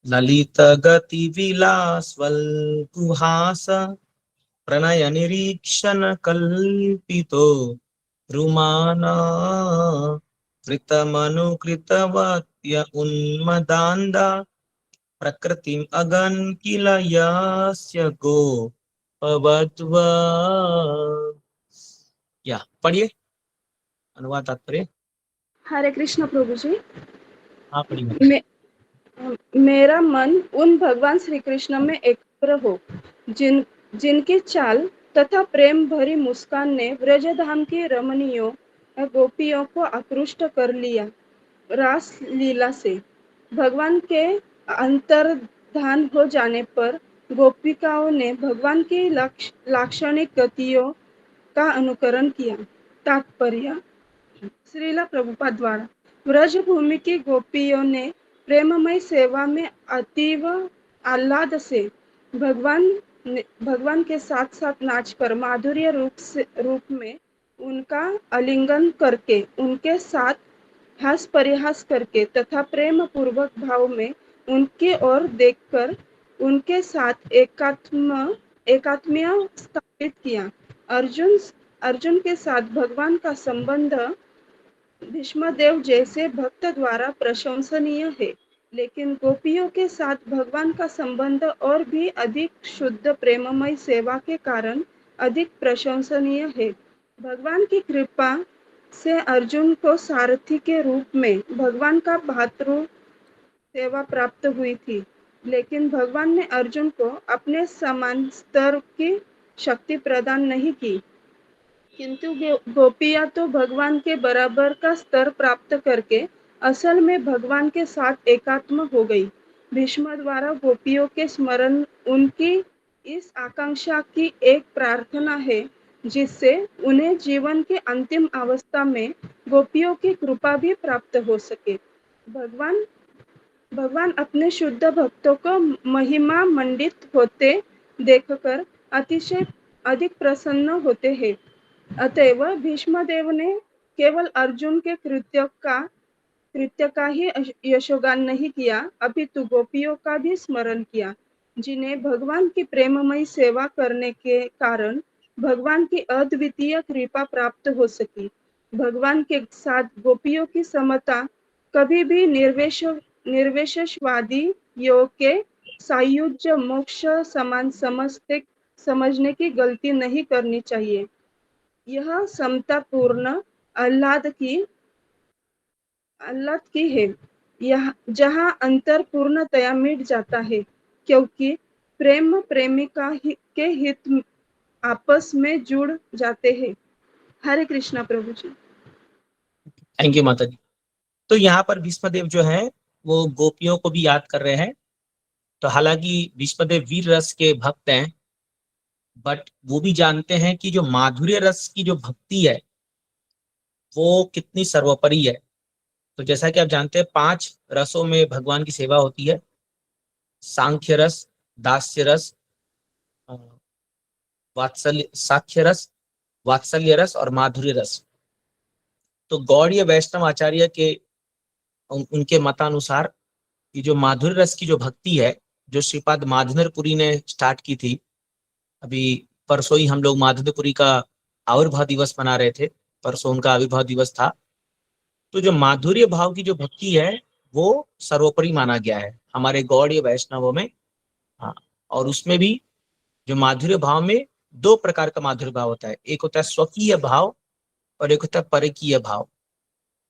ललित गति विलास्वल्कुहास प्रणय निरीक्षण कल्पितो रुमाना कृतमनुकृतवत्य उन्मदान्दा प्रकृतिम अगन किल यस्य गोपवद्व। या पढ़िए अनुवाद तात्पर्य। हरे कृष्ण प्रभु जी। हाँ पढ़िए। मे, मेरा मन उन भगवान श्री कृष्ण में एकाग्र हो जिनकी चाल तथा प्रेम भरी मुस्कान ने व्रजधाम की रमणियों गोपियों को आकृष्ट कर लिया। रास लीला से भगवान के अंतर्धान हो जाने पर गोपिकाओं ने भगवान की लाक्षणिक गतियों का अनुकरण किया। तात्पर्य श्रीला प्रभुपाद द्वारा व्रज भूमि की गोपियों ने प्रेममय सेवा में अतीव आह्लाद से भगवान के साथ साथ नाचकर माधुर्य रूप में उनका आलिंगन करके उनके साथ हास परिहास करके तथा प्रेम पूर्वक भाव में उनकी ओर देखकर उनके साथ एकात्म्य स्थापित किया। अर्जुन के साथ भगवान का संबंध भीष्मदेव जैसे भक्त द्वारा प्रशंसनीय है, लेकिन गोपियों के साथ भगवान का संबंध और भी अधिक शुद्ध प्रेममय सेवा के कारण अधिक प्रशंसनीय है। भगवान की कृपा से अर्जुन को सारथी के रूप में भगवान का भातृ सेवा प्राप्त हुई थी, लेकिन भगवान ने अर्जुन को अपने समान स्तर की शक्ति प्रदान नहीं की, किंतु गोपियां तो भगवान के बराबर का स्तर प्राप्त करके असल में भगवान के साथ एकात्म हो गई। भीष्म द्वारा गोपियों के स्मरण उनकी इस आकांक्षा की एक प्रार्थना है जिससे उन्हें जीवन की अंतिम अवस्था में गोपियों की कृपा भी प्राप्त हो सके। भगवान अपने शुद्ध भक्तों को महिमा मंडित होते देखकर अतिशय अधिक प्रसन्न होते हैं। अतएव भीष्मदेव ने केवल अर्जुन के कृत्य का ही यशोगान नहीं किया, अपितु गोपियों का भी स्मरण किया, जिन्हें भगवान की प्रेममयी सेवा करने के कारण भगवान की अद्वितीय कृपा प्राप्त हो सकी। भगवान के साथ गोपियों की समता कभी भी निर्विशेषवादी योग के सायुज्य मोक्ष समान समझने की गलती नहीं करनी चाहिए। यह समता पूर्ण आह्लाद की है, जहाँ अंतर पूर्णतया मिट जाता है, क्योंकि प्रेम प्रेमिका के हित आपस में जुड़ जाते हैं। हरे कृष्णा प्रभु जी। थैंक यू माता जी। तो यहाँ पर भीष्मदेव जो है वो गोपियों को भी याद कर रहे हैं। तो हालांकि भीष्मदेव वीर रस के भक्त हैं, बट वो भी जानते हैं कि जो माधुर्य रस की जो भक्ति है वो कितनी सर्वोपरि है। तो जैसा कि आप जानते हैं 5 रसों में भगवान की सेवा होती है, सांख्य रस, दास्य रस, वात्सल्य साख्य रस, वात्सल्य रस और माधुर्य रस। तो गौड़ीय वैष्णव आचार्य के उनके मतानुसार ये जो माधुर्य रस की जो भक्ति है, जो श्रीपाद माधवपुरी ने स्टार्ट की थी, अभी परसों ही हम लोग माधवपुरी का आविर्भाव दिवस मना रहे थे, परसों उनका आविर्भाव दिवस था। तो जो माधुर्य भाव की जो भक्ति है वो सर्वोपरि माना गया है हमारे गौड़ीय वैष्णवों में। हाँ, और उसमें भी जो माधुर्य भाव में 2 प्रकार का माधुर्य भाव होता है, एक होता है स्वकीय भाव और एक होता है परकीय भाव।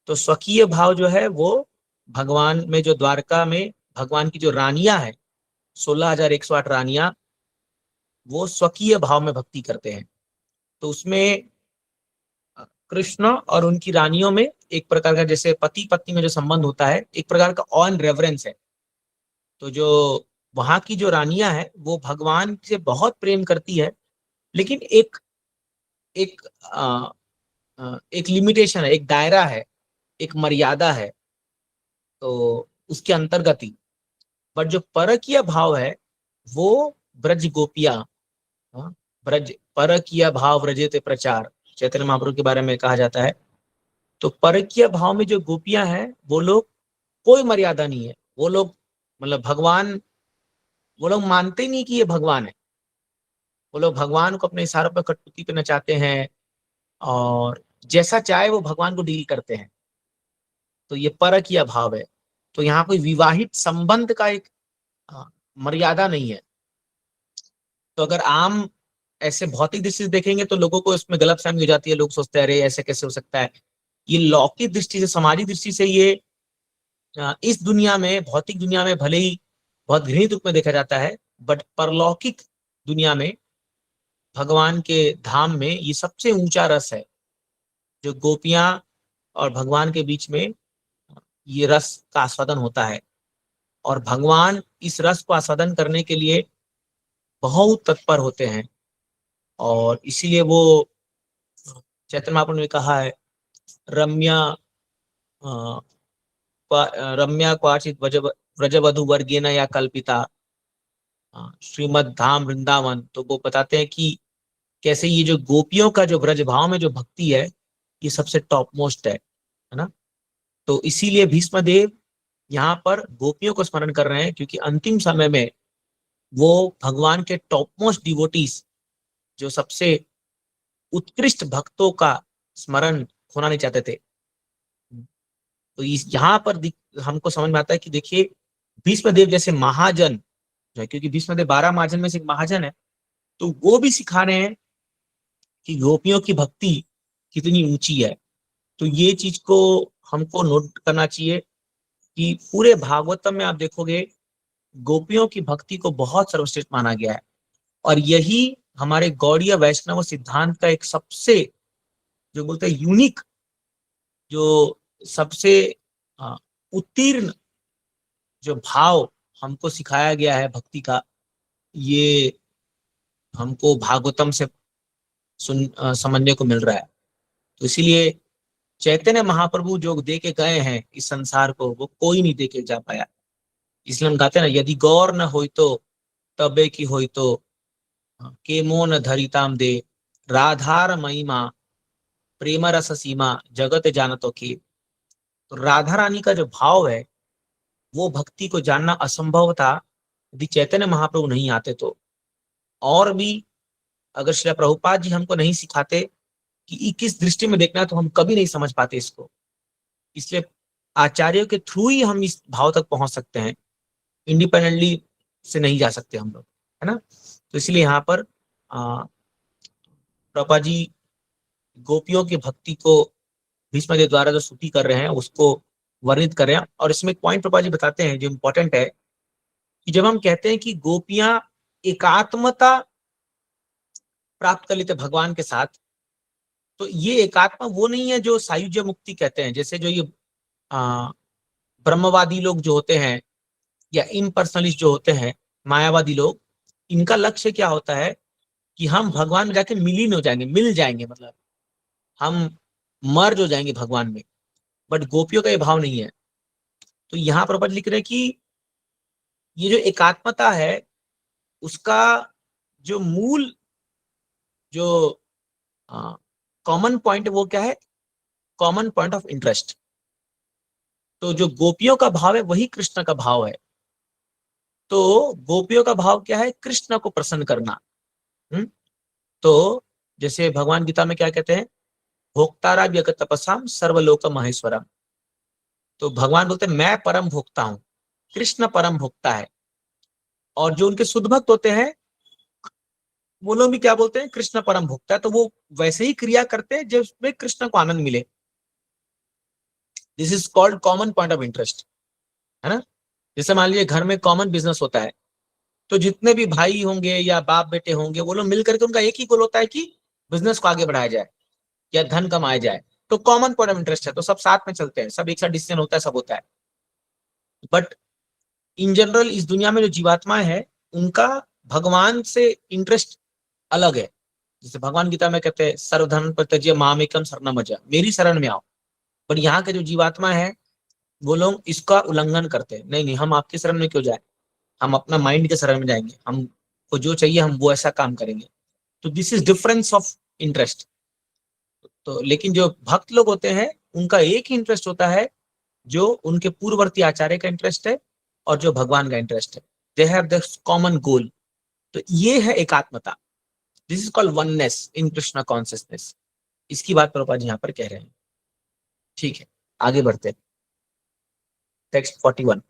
तो स्वकीय भाव जो है वो भगवान में जो द्वारका में भगवान की जो रानियां हैं, 16,108 रानियां, वो स्वकीय भाव में भक्ति करते हैं। तो उसमें कृष्ण और उनकी रानियों में एक प्रकार का, जैसे पति पत्नी में जो संबंध होता है, एक प्रकार का ऑन रेवरेंस है। तो जो वहां की जो रानियां है वो भगवान से बहुत प्रेम करती है, लेकिन एक एक एक लिमिटेशन है, एक दायरा है, एक मर्यादा है, तो उसके अंतर्गत ही। बट जो परकीय भाव है वो ब्रज गोपिया, ब्रज परकीय भाव व्रजेते प्रचार, चैतन्य महाप्रभु के बारे में कहा जाता है। तो परकीय भाव में जो गोपियां हैं वो लोग कोई मर्यादा नहीं है। वो लोग मतलब भगवान, वो लोग मानते ही नहीं कि ये भगवान है। वो लोग भगवान को अपने इशारों पर कटपुतली पे नचाते हैं और जैसा चाहे वो भगवान को डील करते हैं। तो ये परकीय भाव है। तो यहाँ कोई विवाहित संबंध का एक मर्यादा नहीं है। तो अगर आम ऐसे भौतिक दृष्टि से देखेंगे तो लोगों को इसमें गलतफहमी हो जाती है। लोग सोचते हैं अरे ऐसे कैसे हो सकता है। ये लौकिक दृष्टि से, सामाजिक दृष्टि से ये इस दुनिया में, भौतिक दुनिया में भले ही बहुत घृणित रूप में देखा जाता है, बट परलौकिक दुनिया में, भगवान के धाम में ये सबसे ऊंचा रस है। जो गोपियां और भगवान के बीच में ये रस का आस्वादन होता है और भगवान इस रस को आस्वादन करने के लिए बहुत तत्पर होते हैं। और इसीलिए वो चैतन्य महाप्रभु ने कहा है, रम्या रम्या क्वाचित व्रजवधु वर्गेन या कल्पिता श्रीमद धाम वृंदावन। तो वो बताते हैं कि कैसे ये जो गोपियों का जो ब्रज भाव में जो भक्ति है, ये सबसे टॉप मोस्ट है ना। तो इसीलिए भीष्म देव यहाँ पर गोपियों को स्मरण कर रहे हैं, क्योंकि अंतिम समय में वो भगवान के टॉप मोस्ट डिवोटीज, जो सबसे उत्कृष्ट भक्तों का स्मरण खोना नहीं चाहते थे। तो इस यहाँ पर हमको समझ में आता है कि देखिए, भीष्म देव जैसे महाजन जो है, क्योंकि भीष्म देव 12 महाजन में से एक महाजन है, तो वो भी सिखा रहे हैं कि गोपियों की भक्ति कितनी ऊंची है। तो ये चीज को हमको नोट करना चाहिए कि पूरे भागवतम में आप देखोगे गोपियों की भक्ति को बहुत सर्वश्रेष्ठ माना गया है। और यही हमारे गौड़ीय वैष्णव सिद्धांत का एक सबसे, जो बोलते हैं यूनिक, जो सबसे उत्तीर्ण जो भाव हमको सिखाया गया है भक्ति का, ये हमको भागवतम से समझने को मिल रहा है। तो इसीलिए चैतन्य महाप्रभु जो दे के गए हैं इस संसार को, वो कोई नहीं दे के जा पाया। इसलिए हम कहते हैं ना, यदि गौर न होई तो तबे की होई तो के मोन धरिताम दे, राधार महिमा प्रेम रस सीमा जगत जानतो की। तो राधा रानी का जो भाव है, वो भक्ति को जानना असंभव था यदि चैतन्य महाप्रभु नहीं आते तो। और भी अगर श्री प्रभुपाद जी हमको नहीं सिखाते कि किस दृष्टि में देखना है, तो हम कभी नहीं समझ पाते इसको। इसलिए आचार्यों के थ्रू ही हम इस भाव तक पहुंच सकते हैं, इंडिपेंडेंटली से नहीं जा सकते हम लोग, है ना। तो इसलिए यहाँ पर प्रभुपाद जी गोपियों की भक्ति को भीष्म के द्वारा जो स्तुति कर रहे हैं उसको वर्णित कर रहे हैं। और इसमें एक पॉइंट प्रभुपाद जी बताते हैं जो इंपॉर्टेंट है, कि जब हम कहते हैं कि गोपियां एकात्मता प्राप्त कर लेते भगवान के साथ, तो ये एकात्मा वो नहीं है जो सायुज्य मुक्ति कहते हैं। जैसे जो ये ब्रह्मवादी लोग जो होते हैं, या इम्पर्सनलिस्ट जो होते हैं, मायावादी लोग, इनका लक्ष्य क्या होता है कि हम भगवान में जाके मिलीन हो जाएंगे, मिल जाएंगे, मतलब हम मर्ज हो जाएंगे भगवान में। बट गोपियों का ये भाव नहीं है। तो यहाँ पर लिख रहे हैं कि ये जो एकात्मता है, उसका जो मूल जो कॉमन पॉइंट वो क्या है, कॉमन पॉइंट ऑफ इंटरेस्ट। तो जो गोपियों का भाव है वही कृष्ण का भाव है। तो गोपियों का भाव क्या है, कृष्ण को प्रसन्न करना। तो जैसे भगवान गीता में क्या कहते हैं, भोक्तारा जगत तपसाम सर्वलोक महेश्वरम। तो भगवान बोलते हैं मैं परम भोक्ता हूं, कृष्ण परम भोक्ता है। और जो उनके शुद्ध भक्त होते हैं, वो लोग भी क्या बोलते हैं, कृष्ण परम भोक्ता है। तो वो वैसे ही क्रिया करते हैं जिसमें कृष्ण को आनंद मिले। This is called common point of interest, है ना। जैसे मान लीजिए घर में कॉमन बिजनेस होता है, तो जितने भी भाई होंगे या बाप बेटे होंगे, वो लोग मिलकर के, उनका एक ही गोल होता है कि बिजनेस को आगे बढ़ाया जाए या धन कमाया जाए। तो कॉमन पॉइंट ऑफ इंटरेस्ट है, तो सब साथ में चलते हैं, सब एक साथ डिसीजन होता है, सब होता है। बट इन जनरल इस दुनिया में जो जीवात्माएं हैं, उनका भगवान से इंटरेस्ट अलग है। जैसे भगवान गीता में कहते हैं सर्वधर्म परित्यज्य मामेकम शरणम व्रज, मेरी शरण में आओ। पर यहाँ के जो जीवात्मा है, वो लोग इसका उल्लंघन करते हैं, नहीं नहीं हम आपकी शरण में क्यों जाए, हम अपना माइंड के शरण में जाएंगे, हमको जो चाहिए हम वो ऐसा काम करेंगे। तो this is difference of interest. तो लेकिन जो भक्त लोग होते हैं, उनका एक ही इंटरेस्ट होता है जो उनके पूर्ववर्ती आचार्य का इंटरेस्ट है और जो भगवान का इंटरेस्ट है, they have the common goal. तो ये है एकात्मता, this is called oneness in Krishna consciousness. इसकी बात प्रभुपाद जी यहाँ पर कह रहे हैं। ठीक है, आगे बढ़ते हैं। टेक्स्ट 41।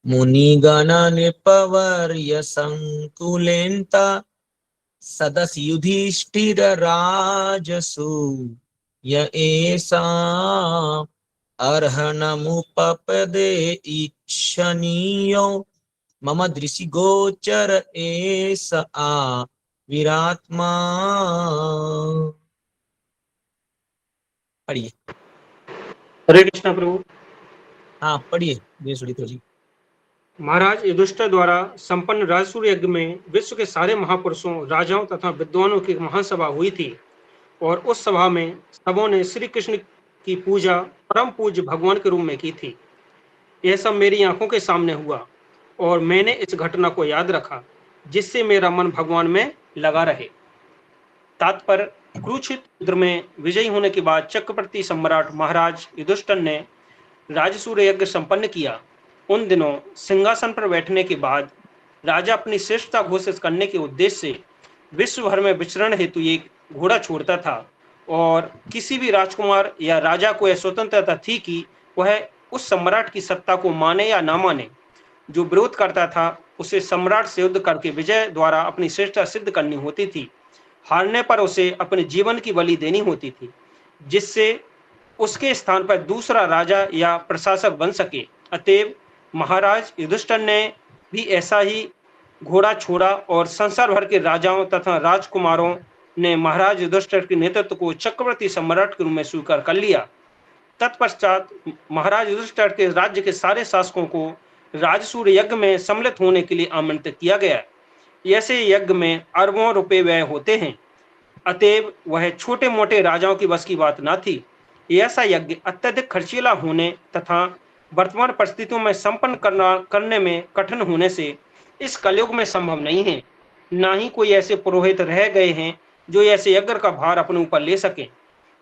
मुनिगण निपवर्य संकुलेन्ता सदसि युधिष्ठिर राजसु य एषा अर्हणमुपपदे इच्छनीयो मम दृशि गोचर एष आ विरात्मा। पढ़िए। हरे कृष्णा प्रभु। हाँ पढ़िए जी। महाराज युधिष्ठिर द्वारा संपन्न राजसूय यज्ञ में विश्व के सारे महापुरुषों, राजाओं तथा विद्वानों की महासभा हुई थी और उस सभा में सबों ने श्री कृष्ण की पूजा परम पूज्य भगवान के रूप में की थी। यह सब मेरी आंखों के सामने हुआ और मैंने इस घटना को याद रखा, जिससे मेरा मन भगवान में लगा रहे। तात्पर्य, कुरुक्षेत्र युद्ध में विजयी होने के बाद चक्रवर्ती सम्राट महाराज युधिष्ठिर ने राजसूय यज्ञ संपन्न किया। उन दिनों सिंहासन पर बैठने के बाद राजा अपनी श्रेष्ठता घोषित करने के उद्देश्य से विश्व भर में विचरण हेतु एक घोड़ा छोड़ता था और किसी भी राजकुमार या राजा को यह स्वतंत्रता थी कि वह उस सम्राट की सत्ता को माने या ना माने। जो विरोध करता था उसे सम्राट से युद्ध करके विजय द्वारा अपनी श्रेष्ठता सिद्ध करनी होती थी। हारने पर उसे अपने जीवन की बलि देनी होती थी, जिससे उसके स्थान पर दूसरा राजा या प्रशासक बन सके। अतएव महाराज युधिष्ठिर ने भी ऐसा ही घोड़ा छोड़ा और संसार भर के राजाओं तथा राजकुमारों ने महाराज युधिष्ठिर के नेतृत्व को चक्रवर्ती सम्राट के रूप में स्वीकार कर लिया। तत्पश्चात महाराज युधिष्ठिर के राज्य के सारे शासकों को राजसूय यज्ञ में सम्मिलित होने के लिए आमंत्रित किया गया। ऐसे यज्ञ में अरबों रुपए व्यय होते हैं, अतएव वह छोटे मोटे राजाओं की बस की बात न थी। ऐसा यज्ञ अत्यधिक खर्चीला होने तथा वर्तमान परिस्थितियों में संपन्न करने में कठिन होने से इस कलयुग में संभव नहीं है। न ही कोई ऐसे पुरोहित रह गए हैं जो ऐसे यज्ञ का भार अपने ऊपर ले सकें।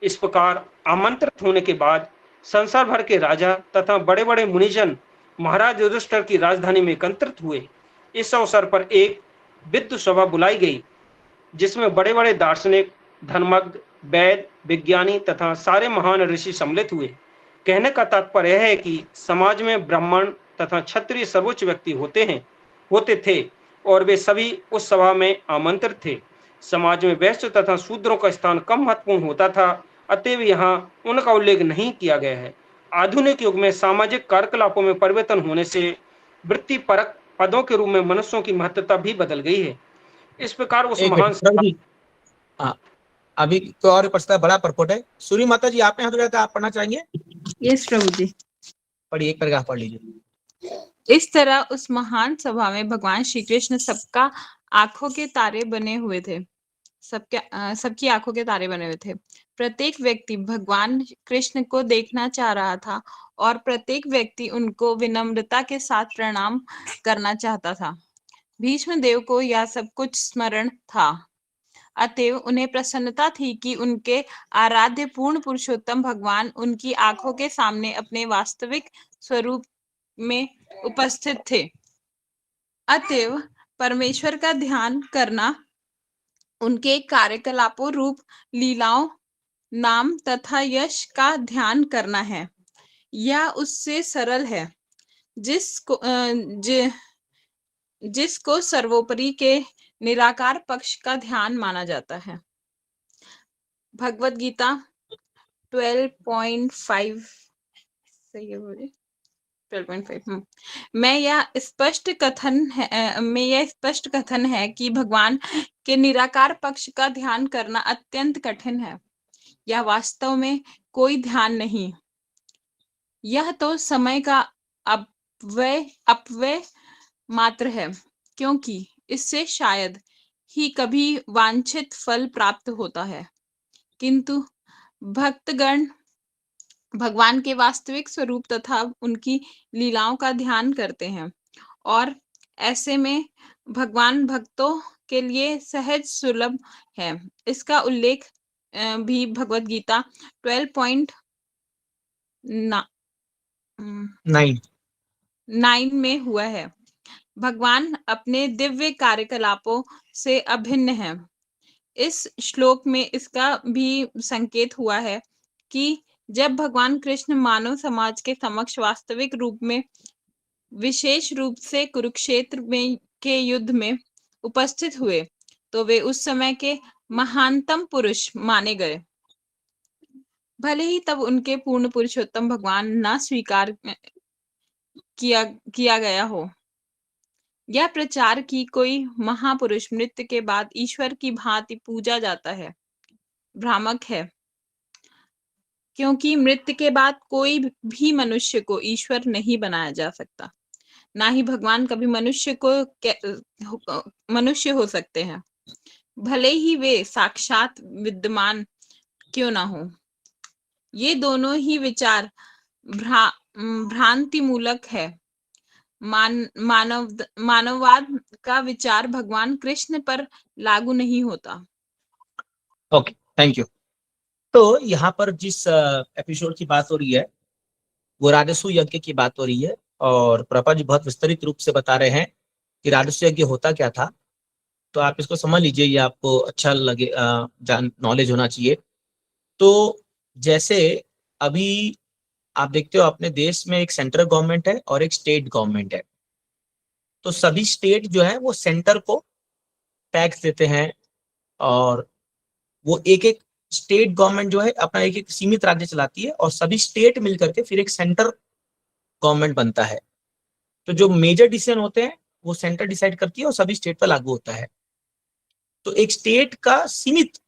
इस प्रकार आमंत्रित होने के बाद संसार भर के राजा तथा बड़े बड़े मुनिजन महाराज युधिष्ठिर की राजधानी में एकत्रित हुए। इस अवसर पर एक विद्व सभा बुलाई गई, जिसमें बड़े बड़े दार्शनिक, धर्मज्ञ, वैद, विज्ञानी तथा सारे महान ऋषि सम्मिलित हुए। कहने का तात्पर्य यह है कि समाज में ब्राह्मण तथा क्षत्रिय सर्वोच्च व्यक्ति होते थे और वे सभी उस सभा में आमंत्रित थे। समाज में वैश्य तथा शूद्रों का स्थान कम महत्वपूर्ण होता था, अतएव यहाँ उनका उल्लेख नहीं किया गया है। आधुनिक युग में सामाजिक कार्यकलापों में परिवर्तन होने से वृत्तिपरक पदों के रूप में मनुष्यों की महत्वता भी बदल गई है। इस प्रकार उस एक महान मिनट जी। हाँ, अभी तो और प्रश्न बड़ा परपोट है। सूर्य माता जी आपने हाथ उठाया था, आप पढ़ना चाहेंगे? यस प्रभु जी। पढ़िए, एक पैराग्राफ पढ़ लीजिए। इस तरह उस महान सभा में भगवान श्री कृष्ण सबका आंखों के तारे बने हुए थे। सबकी आंखों के तारे बने हुए थे। प्रत्येक व्यक्ति भगवान कृष्ण को देखना चाह रहा था और प्रत्येक व्यक्ति उनको विनम्रता के साथ प्रणाम करना चाहता था। भीष्म देव को यह सब कुछ स्मरण था, अतएव उन्हें प्रसन्नता थी कि उनके आराध्य पूर्ण पुरुषोत्तम भगवान उनकी आंखों के सामने अपने वास्तविक स्वरूप में उपस्थित थे। अतएव परमेश्वर का ध्यान करना उनके कार्यकलापों, रूप, लीलाओं, नाम तथा यश का ध्यान करना है। यह उससे सरल है जिसको सर्वोपरि के निराकार पक्ष का ध्यान माना जाता है। भगवत गीता 12.5 सही है बोलिए 12.5। में यह स्पष्ट कथन है कि भगवान के निराकार पक्ष का ध्यान करना अत्यंत कठिन है। यह वास्तव में कोई ध्यान नहीं, यह तो समय का अपव्यय मात्र है, क्योंकि इससे शायद ही कभी वांछित फल प्राप्त होता है। किंतु भक्तगण भगवान के वास्तविक स्वरूप तथा उनकी लीलाओं का ध्यान करते हैं और ऐसे में भगवान भक्तों के लिए सहज सुलभ है। इसका उल्लेख भी भगवत गीता 12.9 9 में हुआ है। भगवान अपने दिव्य कार्यकलापों से अभिन्न है। इस श्लोक में इसका भी संकेत हुआ है कि जब भगवान कृष्ण मानव समाज के समक्ष वास्तविक रूप में, विशेष रूप से कुरुक्षेत्र में के युद्ध में उपस्थित हुए, तो वे उस समय के महानतम पुरुष माने गए। भले ही तब उनके पूर्ण पुरुषोत्तम भगवान न स्वीकार किया गया हो। यह प्रचार की कोई महापुरुष मृत्यु के बाद ईश्वर की भांति पूजा जाता है, भ्रामक है, क्योंकि मृत्यु के बाद कोई भी मनुष्य को ईश्वर नहीं बनाया जा सकता। ना ही भगवान कभी मनुष्य हो सकते हैं, भले ही वे साक्षात विद्यमान क्यों ना हो। ये दोनों ही विचार भ्रांति मूलक है। मानववाद का विचार भगवान कृष्ण पर लागू नहीं होता। Okay, thank you. तो यहाँ पर जिस एपिसोड की बात हो रही है वो राजस्व यज्ञ की बात हो रही है, और प्रभुपाद जी बहुत विस्तृत रूप से बता रहे हैं कि राजस्व यज्ञ होता क्या था। तो आप इसको समझ लीजिए, ये आपको अच्छा लगे, नॉलेज होना चाहिए। तो जैसे अभी आप देखते हो अपने देश में एक सेंट्रल गवर्नमेंट है और एक स्टेट गवर्नमेंट है। तो सभी स्टेट जो है वो सेंटर को टैक्स देते हैं, और वो एक एक स्टेट गवर्नमेंट जो है अपना एक एक सीमित राज्य चलाती है, और सभी स्टेट मिलकर के फिर एक सेंटर गवर्नमेंट बनता है। तो जो मेजर डिसीजन होते हैं वो सेंटर डिसाइड करती है और सभी स्टेट पर लागू होता है। तो एक स्टेट का सीमित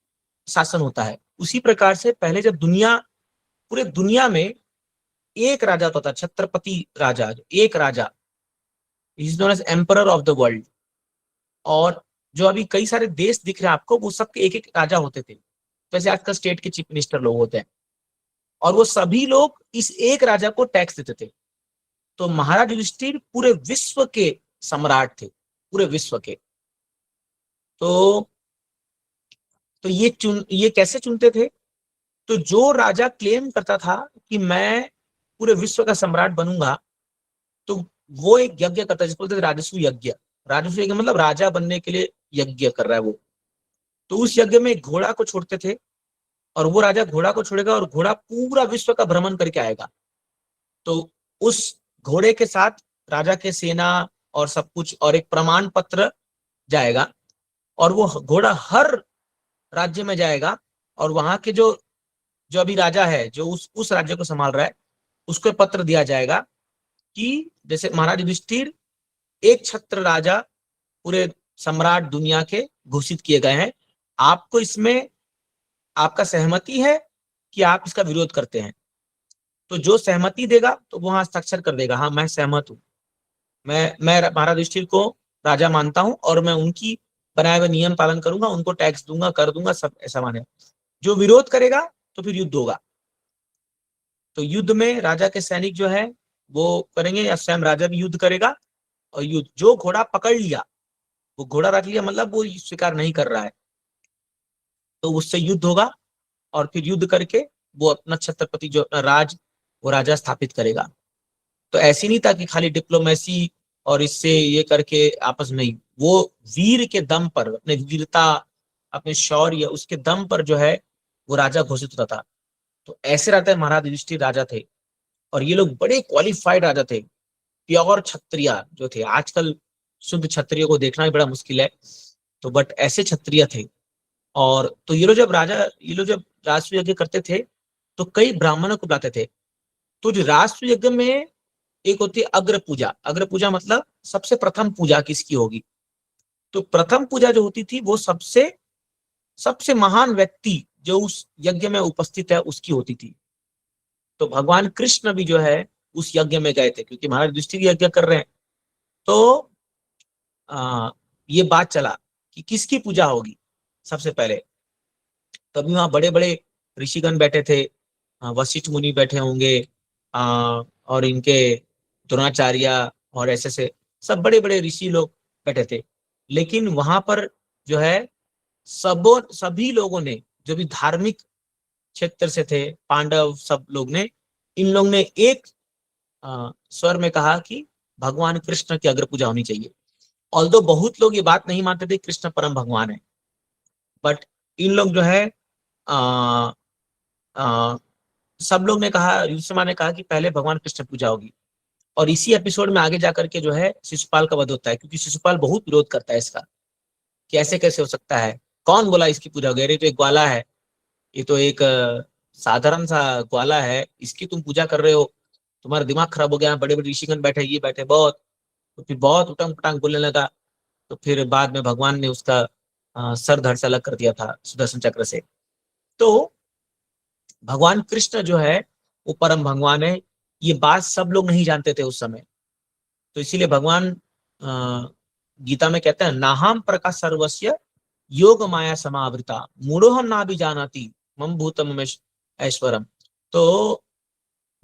शासन होता है। उसी प्रकार से पहले जब पूरे दुनिया में एक राजा होता था, छत्रपति राजा, एक राजा, is known as emperor of the world. और जो अभी कई सारे देश दिख रहे हैं आपको, वो सबके एक एक राजा होते थे, जैसे आजकल स्टेट के चीफ मिनिस्टर लोग होते हैं, और वो सभी लोग इस एक राजा को टैक्स देते थे। तो महाराज युधिष्ठिर पूरे विश्व के सम्राट थे, पूरे विश्व के। तो ये कैसे चुनते थे? तो जो राजा क्लेम करता था कि मैं पूरे विश्व का सम्राट बनूंगा, तो वो एक यज्ञ करता है जिसको बोलते थे राजस्व यज्ञ। राजस्व यज्ञ मतलब राजा बनने के लिए यज्ञ कर रहा है वो। तो उस यज्ञ में एक घोड़ा को छोड़ते थे, और वो राजा घोड़ा को छोड़ेगा और घोड़ा पूरा विश्व का भ्रमण करके आएगा। तो उस घोड़े के साथ राजा के सेना और सब कुछ और एक प्रमाण पत्र जाएगा, और वो घोड़ा हर राज्य में जाएगा, और वहां के जो अभी राजा है, जो उस राज्य को संभाल रहा है, उसको पत्र दिया जाएगा कि जैसे महाराज युधिष्ठिर एक छत्र राजा पूरे सम्राट दुनिया के घोषित किए गए हैं, आपको इसमें आपका सहमति है कि आप इसका विरोध करते हैं? तो जो सहमति देगा तो वो हस्ताक्षर कर देगा, हाँ मैं सहमत हूँ, मैं महाराज युधिष्ठिर को राजा मानता हूँ, और मैं उनकी बनाए हुए नियम पालन करूंगा, उनको टैक्स दूंगा, कर दूंगा, सब ऐसा माने। जो विरोध करेगा तो फिर युद्ध होगा। तो युद्ध में राजा के सैनिक जो है वो करेंगे, या स्वयं राजा भी युद्ध करेगा। और युद्ध, जो घोड़ा पकड़ लिया, वो घोड़ा रख लिया मतलब वो स्वीकार नहीं कर रहा है, तो उससे युद्ध होगा, और फिर युद्ध करके वो अपना छत्रपति जो अपना वो राजा स्थापित करेगा। तो ऐसी नहीं था कि खाली डिप्लोमेसी और इससे ये करके आपस में, वो वीर के दम पर, अपने वीरता, अपने शौर्य, उसके दम पर जो है वो राजा घोषित होता था। तो ऐसे राजा महाराज युधिष्ठिर राजा थे, और ये लोग बड़े क्वालिफाइड राजा थे, प्योर क्षत्रिय जो थे। आजकल शुद्ध क्षत्रिय को देखना भी बड़ा मुश्किल है, तो बट ऐसे क्षत्रिय थे। और तो ये लोग जब राजस्व यज्ञ करते थे तो कई ब्राह्मणों को बुलाते थे। तो जो राजस्व यज्ञ में एक होती है अग्र पूजा। अग्र पूजा मतलब सबसे प्रथम पूजा किसकी होगी? तो प्रथम पूजा जो होती थी वो सबसे महान व्यक्ति जो उस यज्ञ में उपस्थित है उसकी होती थी। तो भगवान कृष्ण भी जो है उस यज्ञ में गए थे, क्योंकि महाराज युधिष्ठिर यज्ञ कर रहे हैं। तो ये बात चला कि किसकी पूजा होगी सबसे पहले। तभी वहां बड़े बड़े ऋषिगण बैठे थे, वशिष्ठ मुनि बैठे होंगे, और इनके द्रोणाचार्य और ऐसे सब बड़े बड़े ऋषि लोग बैठे थे। लेकिन वहां पर जो है सभी लोगों ने, जो भी धार्मिक क्षेत्र से थे, पांडव सब लोग ने, इन लोग ने एक स्वर में कहा कि भगवान कृष्ण की अग्र पूजा होनी चाहिए। ऑल्दो बहुत लोग ये बात नहीं मानते थे कृष्ण परम भगवान है, बट इन लोग जो है आ, आ, सब लोग ने कहा, युधिष्ठिर ने कहा कि पहले भगवान कृष्ण पूजा होगी। और इसी एपिसोड में आगे जाकर के जो है शिशुपाल का वध होता है, क्योंकि शिशुपाल बहुत विरोध करता है इसका कि ऐसे कैसे हो सकता है, कौन बोला इसकी पूजा होगी, अरे तो एक ग्वाला है, ये तो एक साधारण सा ग्वाला है, इसकी तुम पूजा कर रहे हो, तुम्हारा दिमाग खराब हो गया, बड़े बड़े ऋषिगण बैठे, ये बैठे बहुत। तो फिर बहुत उटंग पटांग बोलने लगा। तो फिर बाद में भगवान ने उसका सर धड़ से अलग कर दिया था सुदर्शन चक्र से। तो भगवान कृष्ण जो है वो परम भगवान है, ये बात सब लोग नहीं जानते थे उस समय। तो इसीलिए भगवान गीता में कहते हैं, नाहम प्रकाश सर्वस्य योग माया समावृता मूढ़ोहम ना भी जानाति मम भूतम ऐश्वरम। तो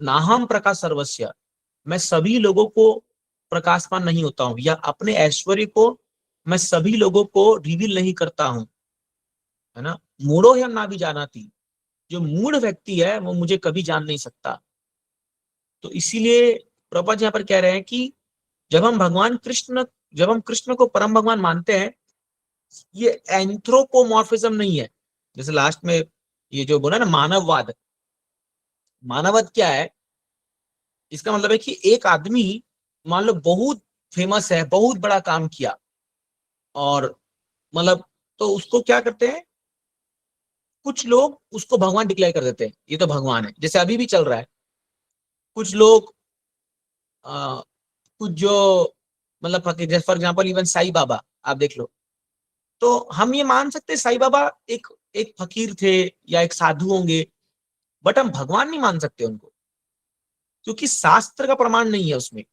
नाहम प्रकाश सर्वस्य, मैं सभी लोगों को प्रकाशमान नहीं होता हूं, या अपने ऐश्वर्य को मैं सभी लोगों को रिवील नहीं करता हूं, है ना। मूढ़ो हम ना भी जानाती, जो मूढ़ व्यक्ति है वो मुझे कभी जान नहीं सकता। तो इसीलिए प्रभुपाद जी यहाँ पर कह रहे हैं कि जब हम कृष्ण को परम भगवान मानते हैं, ये एंथ्रोपोमॉर्फिज्म नहीं है। जैसे लास्ट में ये जो बोला ना मानववाद, मानववाद क्या है, इसका मतलब है कि एक आदमी मान लो बहुत फेमस है, बहुत बड़ा काम किया, और मतलब तो उसको क्या करते हैं, कुछ लोग उसको भगवान डिक्लेयर कर देते हैं, ये तो भगवान है। जैसे अभी भी चल रहा है, कुछ लोग कुछ जो मतलब फकीर, जैसे for example even Sai Baba आप देख लो, तो हम ये मान सकते हैं साईं बाबा एक एक फकीर थे या एक साधु होंगे, बट हम भगवान नहीं मान सकते उनको, क्योंकि शास्त्र का प्रमाण नहीं है उसमें।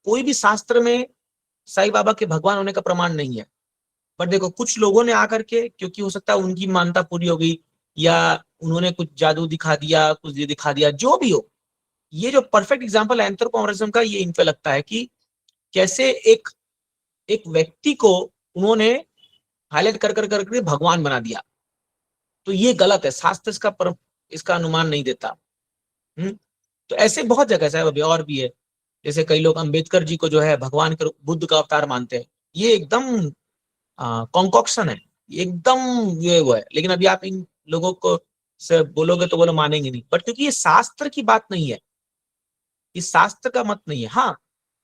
कोई भी शास्त्र में साईं बाबा के भगवान होने का प्रमाण नहीं है। बट देखो कुछ लोगों ने आकर के, क्योंकि हो सकता है उनकी मान्यता पूरी हो गई, या उन्होंने कुछ जादू दिखा दिया, कुछ ये दिखा दिया, जो भी हो, ये जो परफेक्ट एग्जांपल है एंथ्रोपोमॉर्फिज्म का, ये इन पे लगता है कि कैसे एक एक व्यक्ति को उन्होंने हाईलाइट कर कर करके भगवान बना दिया। तो ये गलत है, शास्त्र इसका अनुमान नहीं देता। तो ऐसे बहुत जगह है, अभी और भी है। जैसे कई लोग अंबेडकर जी को जो है भगवान के बुद्ध का अवतार मानते हैं, ये एकदम कॉन्कॉक्शन है, एकदम ये वो है। लेकिन अभी आप इन लोगों को से बोलोगे तो वो लोग मानेंगे नहीं, बट क्योंकि ये शास्त्र की बात नहीं है, ये शास्त्र का मत नहीं है। हाँ,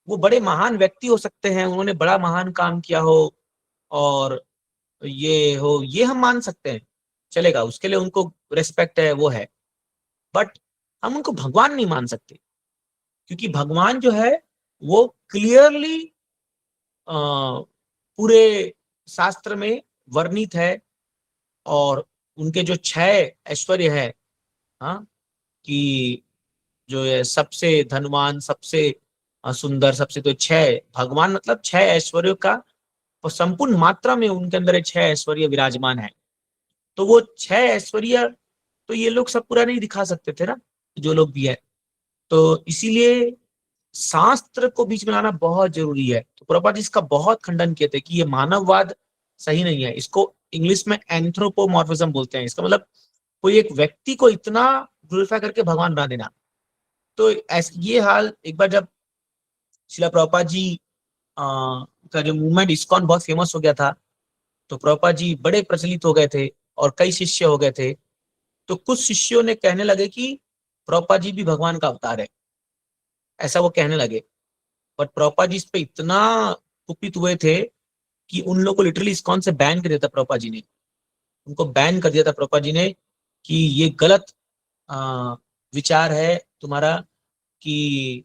वो बड़े महान व्यक्ति हो सकते हैं, उन्होंने बड़ा महान काम किया हो और ये हो, ये हम मान सकते हैं, चलेगा, उसके लिए उनको रेस्पेक्ट है, वो है। बट हम उनको भगवान नहीं मान सकते, क्योंकि भगवान जो है वो क्लियरली पूरे शास्त्र में वर्णित है। और उनके जो 6 ऐश्वर्य है, हाँ, कि जो है सबसे धनवान, सबसे सुंदर, सबसे, तो 6 भगवान मतलब 6 ऐश्वर्यों का, और संपूर्ण मात्रा में उनके अंदर 6 ऐश्वर्य विराजमान है। तो वो 6 ऐश्वर्य तो ये लोग सब पूरा नहीं दिखा सकते थे ना, जो लोग भी है। तो इसीलिए शास्त्र को बीच में लाना बहुत जरूरी है। तो प्रभुपाद जी इसका बहुत खंडन किए थे कि ये मानववाद सही नहीं है, इसको इंग्लिश में एंथ्रोपोमॉर्फिज्म बोलते हैं। इसका मतलब कोई एक व्यक्ति को इतना ग्लोरीफाई करके भगवान बना देना। तो ये हाल एक बार जब शिला प्रभुपाद जी का जो मूवमेंट इस्कॉन बहुत फेमस हो गया था, तो प्रभुपाद जी बड़े प्रचलित हो गए थे और कई शिष्य हो गए थे। तो कुछ शिष्यों ने कहने लगे कि प्रभुपाद जी भी भगवान का अवतार है, ऐसा वो कहने लगे। बट प्रभुपाद जी इस पे इतना कुपित हुए थे कि उन लोगों को लिटरली इस्कॉन से बैन कर दिया था प्रभुपाद जी ने, उनको बैन कर दिया था प्रभुपाद जी ने कि ये गलत विचार है तुम्हारा, कि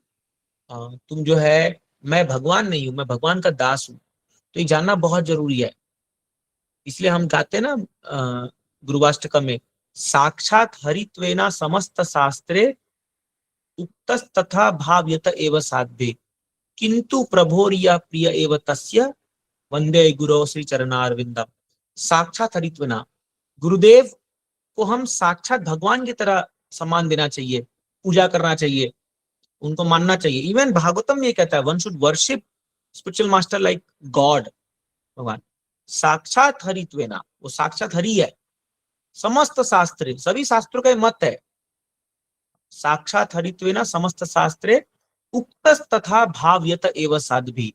तुम जो है, मैं भगवान नहीं हूं, मैं भगवान का दास हूं। तो ये जानना बहुत जरूरी है। इसलिए हम गाते हैं ना गुरुवाष्टकम में, साक्षात हरित्वेना समस्त शास्त्रे उक्तस तथा भाव्यत एव साध्य किंतु प्रभोरिया प्रिय एव तस्य वंदे गुरो श्री चरणारविंदम। साक्षात हरित्वेना, गुरुदेव को हम साक्षात भगवान की तरह सम्मान देना चाहिए, पूजा करना चाहिए, उनको मानना चाहिए। इवन भागवतम ये कहता है one should worship spiritual master like God, भगवान। साक्षात हरित्वेना, वो साक्षात हरि है। समस्त शास्त्रे, सभी शास्त्रों का ये मत है, साक्षात हरित्वेना समस्त शास्त्रे उक्तस तथा भाव्यत एव साध्वी।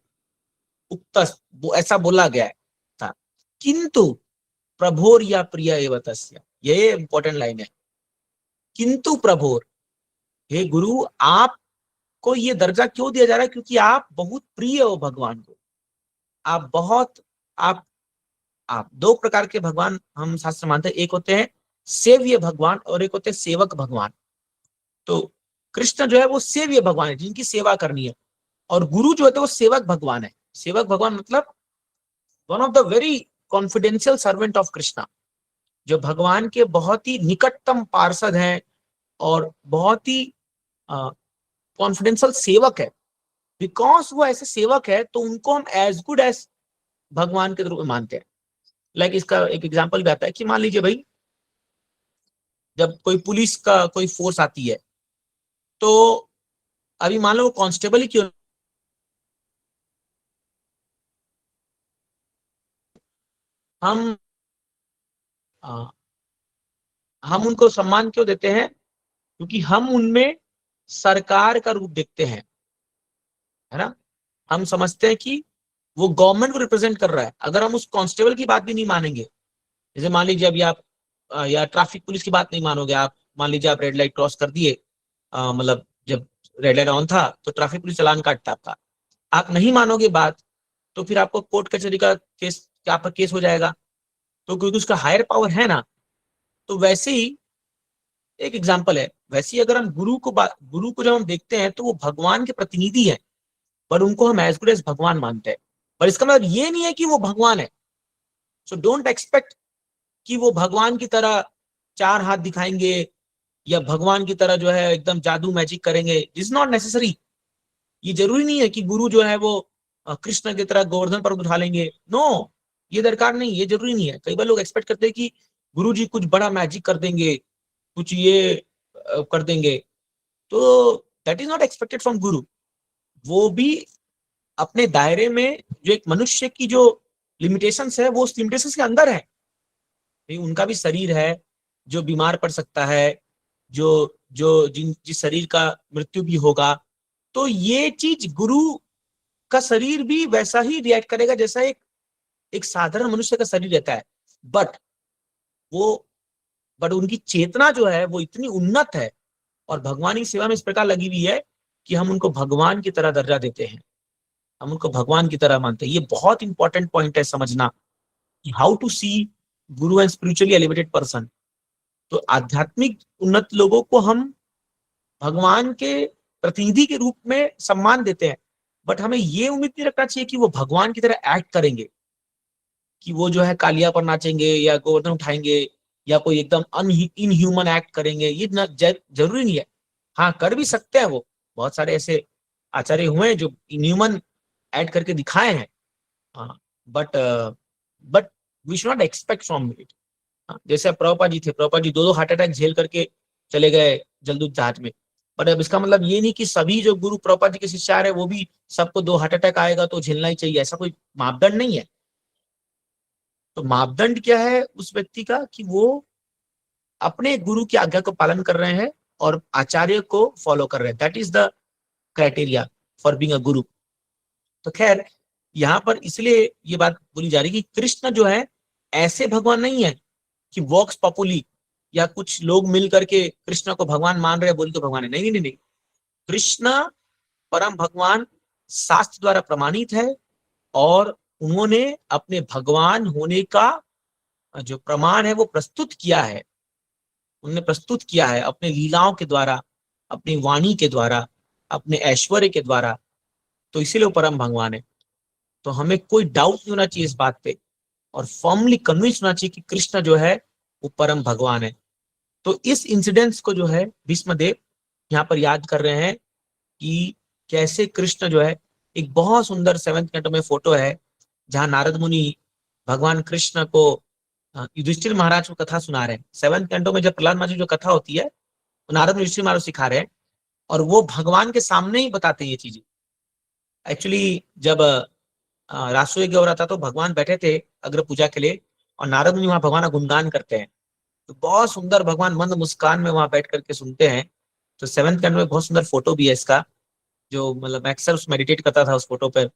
उक्तस, वो ऐसा बोला गया है था, किंतु प्रभोर या प्रिय एव तस्य, ये इंपॉर्टेंट लाइन है। किंतु प्रभोर, हे गुरु आपको ये दर्जा क्यों दिया जा रहा है? क्योंकि आप बहुत प्रिय हो भगवान को। आप बहुत, आप दो प्रकार के भगवान हम शास्त्र मानते हैं, एक होते हैं सेव्य भगवान और एक होते हैं सेवक भगवान। तो कृष्ण जो है वो सेव्य भगवान है, जिनकी सेवा करनी है, और गुरु जो होते हैं वो सेवक भगवान है। सेवक भगवान मतलब one of the very confidential servant of Krishna, जो भगवान के बहुत ही निकटतम पार्षद हैं और बहुत ही कॉन्फिडेंशियल सेवक है। बिकॉज वो ऐसे सेवक है तो उनको हम एज गुड एज भगवान के रूप में मानते हैं। लाइक इसका एक एग्जांपल भी आता है कि मान लीजिए भाई, जब कोई पुलिस का कोई फोर्स आती है, तो अभी मान लो वो कांस्टेबल ही क्यों, हम हम उनको सम्मान क्यों देते हैं? क्योंकि हम उनमें सरकार का रूप देखते हैं, है ना। हम समझते हैं कि वो गवर्नमेंट को रिप्रेजेंट कर रहा है। अगर हम उस कांस्टेबल की बात भी नहीं मानेंगे, जैसे मान लीजिए अभी आप या ट्रैफिक पुलिस की बात नहीं मानोगे, आप मान लीजिए आप रेड लाइट क्रॉस कर दिए, मतलब जब रेड लाइट ऑन था तो ट्रैफिक पुलिस चालान काटता आपका, आप नहीं मानोगे बात, तो फिर आपको कोर्ट कचहरी का केस, क्या आपका केस हो जाएगा। तो क्योंकि उसका हायर पावर है ना, तो वैसे ही एक एग्जाम्पल है, वैसे ही अगर हम गुरु को जब हम देखते हैं तो वो भगवान के प्रतिनिधि है, पर उनको हम एज गुड एज भगवान मानते हैं। पर इसका मतलब ये नहीं है कि वो भगवान है। सो डोंट एक्सपेक्ट कि वो भगवान की तरह चार हाथ दिखाएंगे या भगवान की तरह जो है एकदम जादू मैजिक करेंगे। Is not necessary. ये जरूरी नहीं है कि गुरु जो है वो कृष्ण की तरह गोवर्धन पर्वत उठा लेंगे। नो, ये दरकार नहीं, ये जरूरी नहीं है। कई बार लोग एक्सपेक्ट करते हैं कि गुरु जी कुछ बड़ा मैजिक कर देंगे, कुछ ये कर देंगे, तो that is not expected from गुरु। वो भी अपने दायरे में, जो एक मनुष्य की जो लिमिटेशंस है, वो उस लिमिटेशंस के अंदर है। उनका भी शरीर है जो बीमार पड़ सकता है, जो जो जिस शरीर का मृत्यु भी होगा। तो ये चीज, गुरु का शरीर भी वैसा ही रिएक्ट करेगा जैसा एक साधारण मनुष्य का शरीर रहता है। बट उनकी चेतना जो है वो इतनी उन्नत है और भगवान की सेवा में इस प्रकार लगी हुई है कि हम उनको भगवान की तरह दर्जा देते हैं, हम उनको भगवान की तरह मानते हैं। ये बहुत इंपॉर्टेंट पॉइंट है समझना, how to C Guru and spiritually elevated person. तो आध्यात्मिक उन्नत लोगों को हम भगवान के प्रतिनिधि के रूप में सम्मान देते हैं, बट हमें ये उम्मीद नहीं रखना चाहिए कि वो भगवान की तरह एक्ट करेंगे, कि वो जो है कालिया पर नाचेंगे या गोवर्धन उठाएंगे या कोई एकदम इनह्यूमन एक्ट करेंगे। ये जरूरी नहीं है। हाँ, कर भी सकते हैं वो, बहुत सारे ऐसे आचार्य हुए हैं जो इनह्यूमन एक्ट करके दिखाए हैं। But we should not expect from it. जैसे प्रभुपाद जी थे, प्रभुपाद जी 2 हार्ट अटैक झेल करके चले गए जलदूत जहाज में। पर अब इसका मतलब ये नहीं कि सभी जो गुरु प्रभुपाद जी के शिष्य आ रहे हैं वो भी सबको 2 हार्ट अटैक आएगा तो झेलना ही चाहिए, ऐसा कोई मापदंड नहीं है। तो मापदंड क्या है उस व्यक्ति का, कि वो अपने गुरु की आज्ञा को पालन कर रहे हैं और आचार्य को फॉलो कर रहे हैं। That is the criteria for being a गुरु। तो खैर, यहाँ पर इसलिए ये बात बोली जा रही है कि कृष्ण जो है ऐसे भगवान नहीं है कि वॉक्स पॉपुली या कुछ लोग मिल करके कृष्ण को भगवान मान रहे हैं बोल तो भगवान है। नहीं नहीं नहीं, कृष्ण परम भगवान शास्त्र द्वारा प्रमाणित है और उन्होंने अपने भगवान होने का जो प्रमाण है वो प्रस्तुत किया है। उन्होंने प्रस्तुत किया है अपने लीलाओं के द्वारा, अपनी वाणी के द्वारा, अपने ऐश्वर्य के द्वारा। तो इसीलिए वो परम भगवान है। तो हमें कोई डाउट नहीं होना चाहिए इस बात पे और फॉर्मली कन्विंस होना चाहिए कि कृष्ण जो है वो परम भगवान है। तो इस इंसिडेंट्स को जो है भीष्मदेव यहाँ पर याद कर रहे हैं कि कैसे कृष्ण जो है, एक बहुत सुंदर 7th कैंटो में फोटो है जहां नारद मुनि भगवान कृष्ण को युधिष्ठिर महाराज को कथा सुना रहे हैं। 7th कैंटो में जब प्रहलाद महाराज की जो कथा होती है तो नारद मुनि युधिष्ठिर महाराज सिखा रहे हैं और वो भगवान के सामने ही बताते हैं ये चीजें। एक्चुअली जब रासो यज्ञ हो रहा था तो भगवान बैठे थे अग्र पूजा के लिए और नारद मुनि वहां भगवान का गुणगान करते हैं। तो बहुत सुंदर भगवान मंद मुस्कान में वहां बैठ करके सुनते हैं। तो 7th कैंडल में बहुत सुंदर फोटो भी है इसका, जो मतलब मैं अक्सर उस मेडिटेट करता था उस फोटो पर।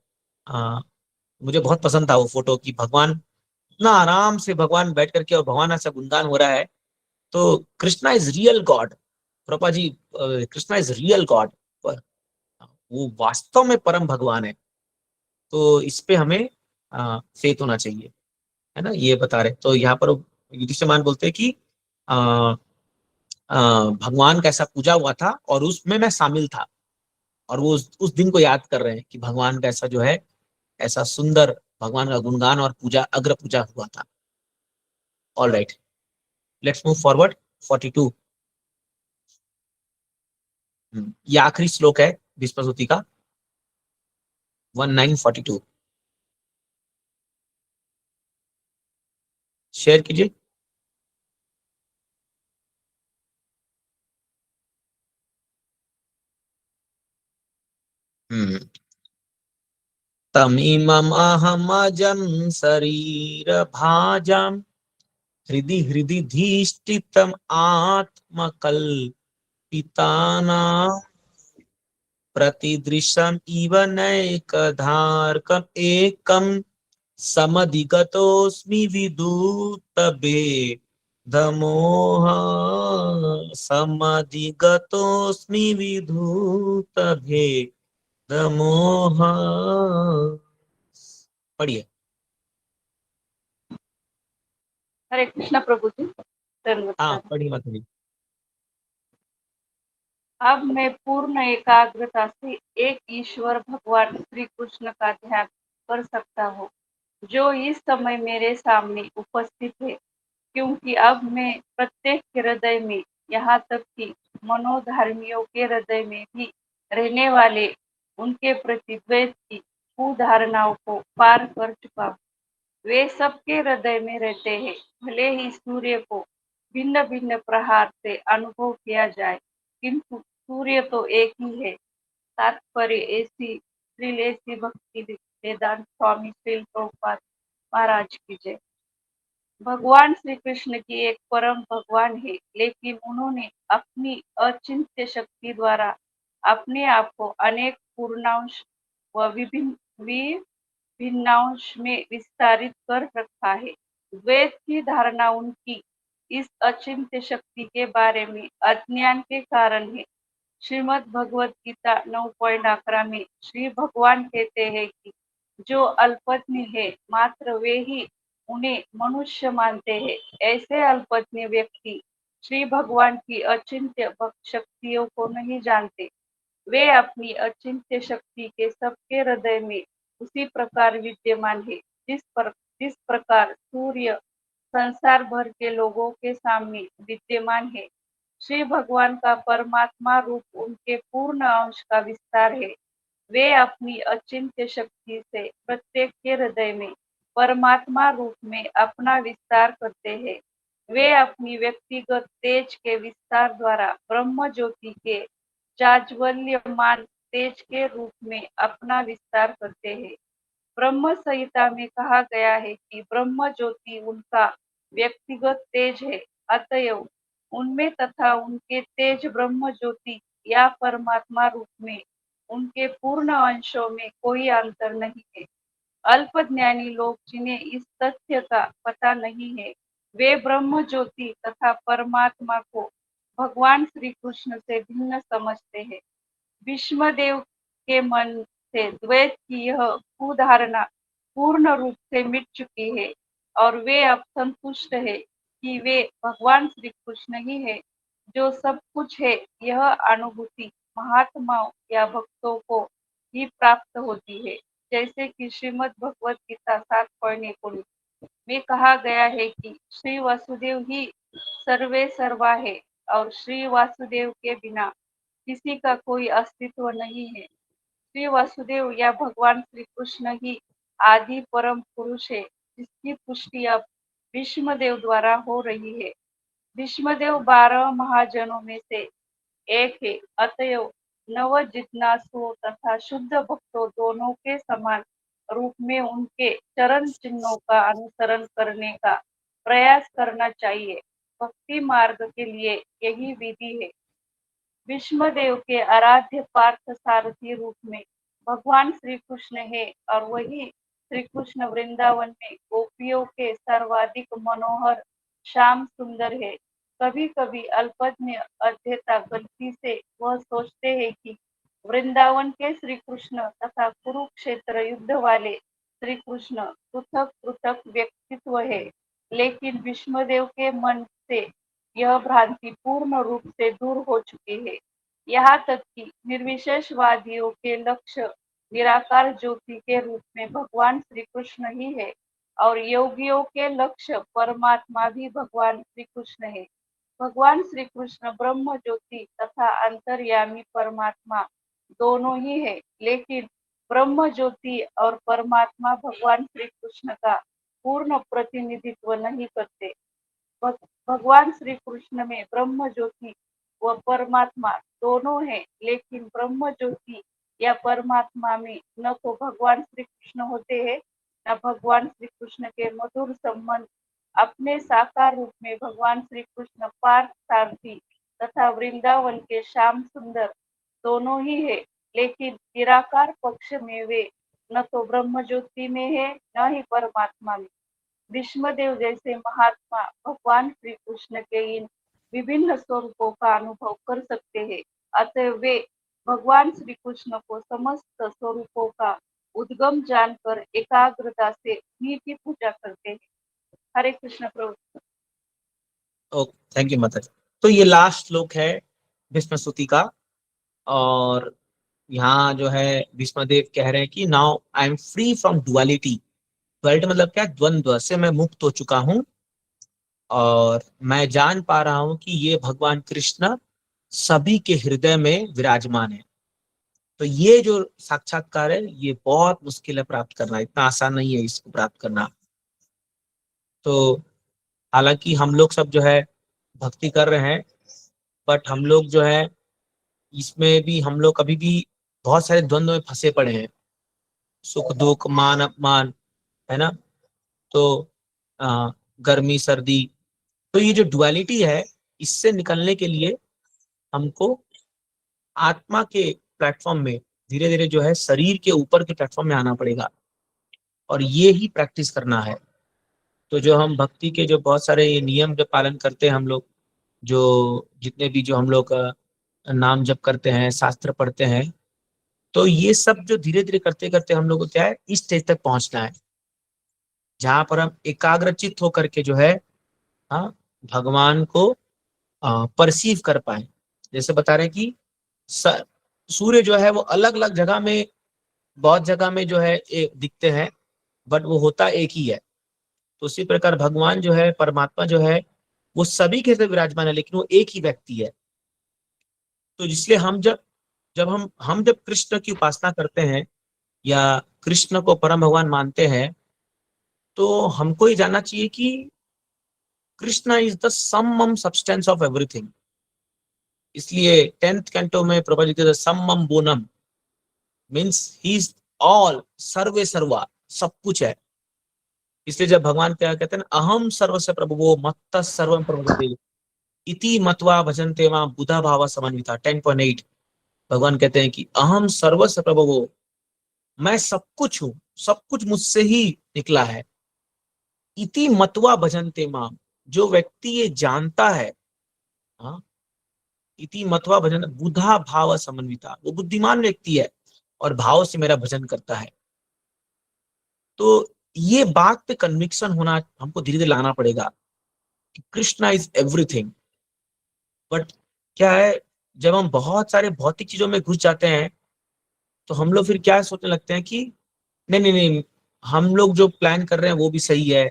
मुझे बहुत पसंद था वो फोटो कि भगवान इतना आराम से भगवान बैठ करके और भगवान ऐसा गुणगान हो रहा है। तो Krishna is real God Prabha ji, Krishna is real God, वो वास्तव में परम भगवान है। तो इस पे हमें फेथ होना चाहिए, है ना, ये बता रहे। तो यहाँ पर युधिष्ठिर महाराज बोलते हैं कि आ, भगवान का ऐसा पूजा हुआ था और उसमें मैं शामिल था, और वो उस दिन को याद कर रहे हैं कि भगवान का ऐसा जो है ऐसा सुंदर भगवान का गुणगान और पूजा अग्र पूजा हुआ था। All right, let's move forward 42। ये आखिरी श्लोक है भीष्म का 1942। शेयर कीजिए। तमिमम् अहमजं शरीर भाजम् हृदि हृदि धीष्टितम् आत्मकल्पितानां प्रतिदृशम् इव नैकधार्कम् एकं समधिगतोऽस्मि विदुतभे धमोह समधिगतोऽस्मि विदुतभे धमोह। पढ़िए। हरे कृष्णा प्रभु जी। हाँ धन्यवाद। पढ़िए मत पढ़िए। अब मैं पूर्ण एकाग्रता से एक ईश्वर भगवान श्री कृष्ण का ध्यान कर सकता हूँ, जो इस समय मेरे सामने उपस्थित है, क्योंकि अब मैं प्रत्येक के हृदय में, यहाँ तक कि मनोधर्मियों के हृदय में भी रहने वाले उनके प्रति द्वेष की कुधारणाओं को पार कर चुका हूँ। वे सबके हृदय में रहते हैं, भले ही सूर्य को भिन्न भिन्न प्रहार से अनुभव किया जाए, किंतु सूर्य तो एक ही है। तात्पर्य ऐसी श्रील ऐसी भक्ति वेदांत स्वामी श्रील प्रभुपाद महाराज की जय। भगवान श्री कृष्ण की एक परम भगवान है, लेकिन उन्होंने अपनी अचिंत्य शक्ति द्वारा अपने आप को अनेक पूर्णांश व भिन्नांश में विस्तारित कर रखा है। द्वैत की धारणा उनकी इस अचिंत्य शक्ति के बारे में अज्ञान के कारण है। श्रीमद् भगवत गीता 9.11 में श्री भगवान कहते हैं कि जो अल्पज्ञ है मात्र वे ही उन्हें मनुष्य मानते हैं। ऐसे अल्पज्ञ व्यक्ति श्री भगवान की अचिंत्य शक्तियों को नहीं जानते। वे अपनी अचिंत्य शक्ति के सबके हृदय में उसी प्रकार विद्यमान है, जिस प्रकार सूर्य संसार भर के लोगों के सामने विद्यमान है। श्री भगवान का परमात्मा रूप उनके पूर्ण अंश का विस्तार है। वे अपनी अचिंत्य शक्ति से प्रत्येक के हृदय में परमात्मा रूप में अपना विस्तार करते हैं। वे अपनी व्यक्तिगत तेज के विस्तार द्वारा ब्रह्म ज्योति के जाज्वल्यमान तेज के रूप में अपना विस्तार करते हैं। ब्रह्म संहिता में कहा गया है कि ब्रह्म ज्योति उनका व्यक्तिगत तेज है, अतएव उनमें तथा उनके तेज ब्रह्म ज्योति या परमात्मा रूप में उनके पूर्ण अंशों में कोई अंतर नहीं है। अल्प ज्ञानी लोग जिन्हें इस तथ्य का पता नहीं है, वे ब्रह्म ज्योति तथा परमात्मा को भगवान श्री कृष्ण से भिन्न समझते हैं। भीष्मदेव के मन से द्वैत की यह कुधारणा पूर्ण रूप से मिट चुकी है और वे अब संतुष्ट है कि वे भगवान श्री कृष्ण ही है जो सब कुछ है। यह अनुभूति महात्माओं या भक्तों को ही प्राप्त होती है, जैसे कि श्रीमद् भगवत गीता 7.19 में कहा गया है कि श्री वासुदेव ही सर्वे सर्वा है और श्री वासुदेव के बिना किसी का कोई अस्तित्व नहीं है। श्री वासुदेव या भगवान श्री कृष्ण ही आदि परम पुरुष है, जिसकी पुष्टि अब भीष्मदेव द्वारा हो रही है। भीष्मदेव 12 महाजनों में से एक है, अतएव नव जिज्ञासुओं तथा शुद्ध भक्तों दोनों के समान रूप में उनके चरण चिन्हों का अनुसरण करने का प्रयास करना चाहिए। भक्ति मार्ग के लिए यही विधि है। विष्णुदेव के आराध्य पार्थ सारथी रूप में भगवान श्री कृष्ण है और वही श्री कृष्ण वृंदावन में गोपियों के सर्वाधिक मनोहर श्याम सुंदर है। कभी कभी अल्पज्ञ अध्येता गलती से वह सोचते हैं कि वृंदावन के श्री कृष्ण तथा कुरुक्षेत्र युद्ध वाले श्री कृष्ण पृथक पृथक व्यक्तित्व है, लेकिन विष्णुदेव के मन से यह भ्रांति पूर्ण रूप से दूर हो चुकी है। यहाँ तक कि निर्विशेषवादियों के लक्ष्य निराकार ज्योति के रूप में भगवान श्री कृष्ण ही है और योगियों के लक्ष्य परमात्मा भी भगवान श्री कृष्ण है। भगवान श्री कृष्ण ब्रह्म ज्योति तथा अंतर्यामी परमात्मा दोनों ही है, लेकिन ब्रह्म ज्योति और परमात्मा भगवान श्री कृष्ण का पूर्ण प्रतिनिधित्व नहीं करते। भगवान श्री कृष्ण में ब्रह्म ज्योति व परमात्मा दोनों है, लेकिन ब्रह्म ज्योति या परमात्मा में न तो भगवान श्री कृष्ण होते हैं, न भगवान श्री कृष्ण के मधुर संबंध अपने साकार रूप में भगवान श्री कृष्ण पार्थ सारथी तथा वृंदावन के श्याम सुंदर दोनों ही है, लेकिन निराकार पक्ष में वे न तो ब्रह्म ज्योति में है न ही परमात्मा में। विष्णुदेव जैसे महात्मा भगवान श्री कृष्ण के इन विभिन्न स्वरूपों का अनुभव कर सकते हैं, अतः वे भगवान श्री कृष्ण को समस्त स्वरूपों का उद्गम जानकर एकाग्रता से उन्हीं की पूजा करते हैं। हरे कृष्ण प्रभु। ओके, थैंक यू माता जी। तो ये लास्ट श्लोक है भीष्म स्तुति का, और यहाँ जो है भीष्मदेव कह रहे हैं कि now I am free from duality. Duality मतलब क्या? द्वंद्व से मैं मुक्त हो चुका हूँ और मैं जान पा रहा हूँ कि ये भगवान कृष्ण सभी के हृदय में विराजमान है। तो ये जो साक्षात्कार है ये बहुत मुश्किल है प्राप्त करना, इतना आसान नहीं है इसको प्राप्त करना। तो हालांकि हम लोग सब जो है भक्ति कर रहे हैं, बट हम लोग जो है इसमें भी हम लोग अभी भी बहुत सारे द्वंद्व में फंसे पड़े हैं, सुख दुख मान अपमान, है ना। तो गर्मी सर्दी, तो ये जो डुअलिटी है इससे निकलने के लिए हमको आत्मा के प्लेटफॉर्म में धीरे धीरे जो है शरीर के ऊपर के प्लेटफॉर्म में आना पड़ेगा, और ये ही प्रैक्टिस करना है। तो जो हम भक्ति के जो बहुत सारे ये नियम जो पालन करते हैं हम लोग, जो जितने भी जो हम लोग नाम जप करते हैं, शास्त्र पढ़ते हैं, तो ये सब जो धीरे धीरे करते करते हम लोग को क्या है इस स्टेज तक पहुंचना है जहां पर हम एकाग्रचित्त होकर के जो है भगवान को परसीव कर पाए। जैसे बता रहे हैं कि सूर्य जो है वो अलग अलग जगह में, बहुत जगह में जो है दिखते हैं, बट वो होता एक ही है। तो उसी प्रकार भगवान जो है, परमात्मा जो है, वो सभी के विराजमान है, लेकिन वो एक ही व्यक्ति है। तो इसलिए हम जब कृष्ण की उपासना करते हैं या कृष्ण को परम भगवान मानते हैं, तो हमको ये जानना चाहिए कि Krishna is the summum substance of everything. इसलिए 10th कैंटो में प्रभुपाद जी कहते summum bonum, means he is all, सर्वे सर्वा, सब कुछ है। इसलिए जब भगवान क्या कहते हैं अहम सर्वस्य प्रभुवो मत्तः सर्वं प्रभुते इति मत्वा भजन्ते मां बुधा भाव समन्विता। 10.8 भगवान कहते हैं कि अहम सर्वस्य प्रभुवो, मैं सब कुछ हूं, सब कुछ मुझसे ही निकला है। इति मत्वा भजन्ते मां, जो व्यक्ति ये जानता है, इति मत्वा भजन बुधा भाव समन्विता, वो बुद्धिमान व्यक्ति है और भाव से मेरा भजन करता है। तो ये बात पे कन्विक्शन होना हमको धीरे धीरे लाना पड़ेगा कि कृष्णा इज एवरीथिंग। बट क्या है, जब हम बहुत सारे भौतिक चीजों में घुस जाते हैं तो हम लोग फिर क्या सोचने लगते हैं कि नहीं नहीं नहीं, हम लोग जो प्लान कर रहे हैं वो भी सही है,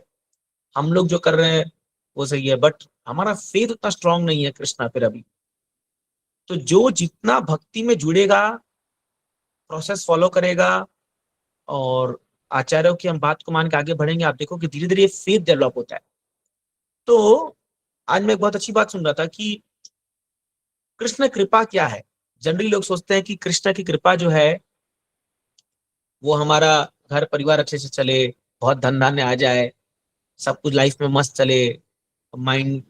हम लोग जो कर रहे हैं वो सही है, बट हमारा फेथ उतना स्ट्रांग नहीं है कृष्णा पर अभी। तो जो जितना भक्ति में जुड़ेगा, प्रोसेस फॉलो करेगा और आचार्यों की हम बात को मान के आगे बढ़ेंगे, आप देखो कि धीरे धीरे फेथ डेवलप होता है। तो आज मैं एक बहुत अच्छी बात सुन रहा था कि कृष्ण कृपा क्या है। जनरली लोग सोचते हैं कि कृष्ण की कृपा जो है वो हमारा घर परिवार अच्छे से चले, बहुत धन धान्य आ जाए, सब कुछ लाइफ में मस्त चले, माइंड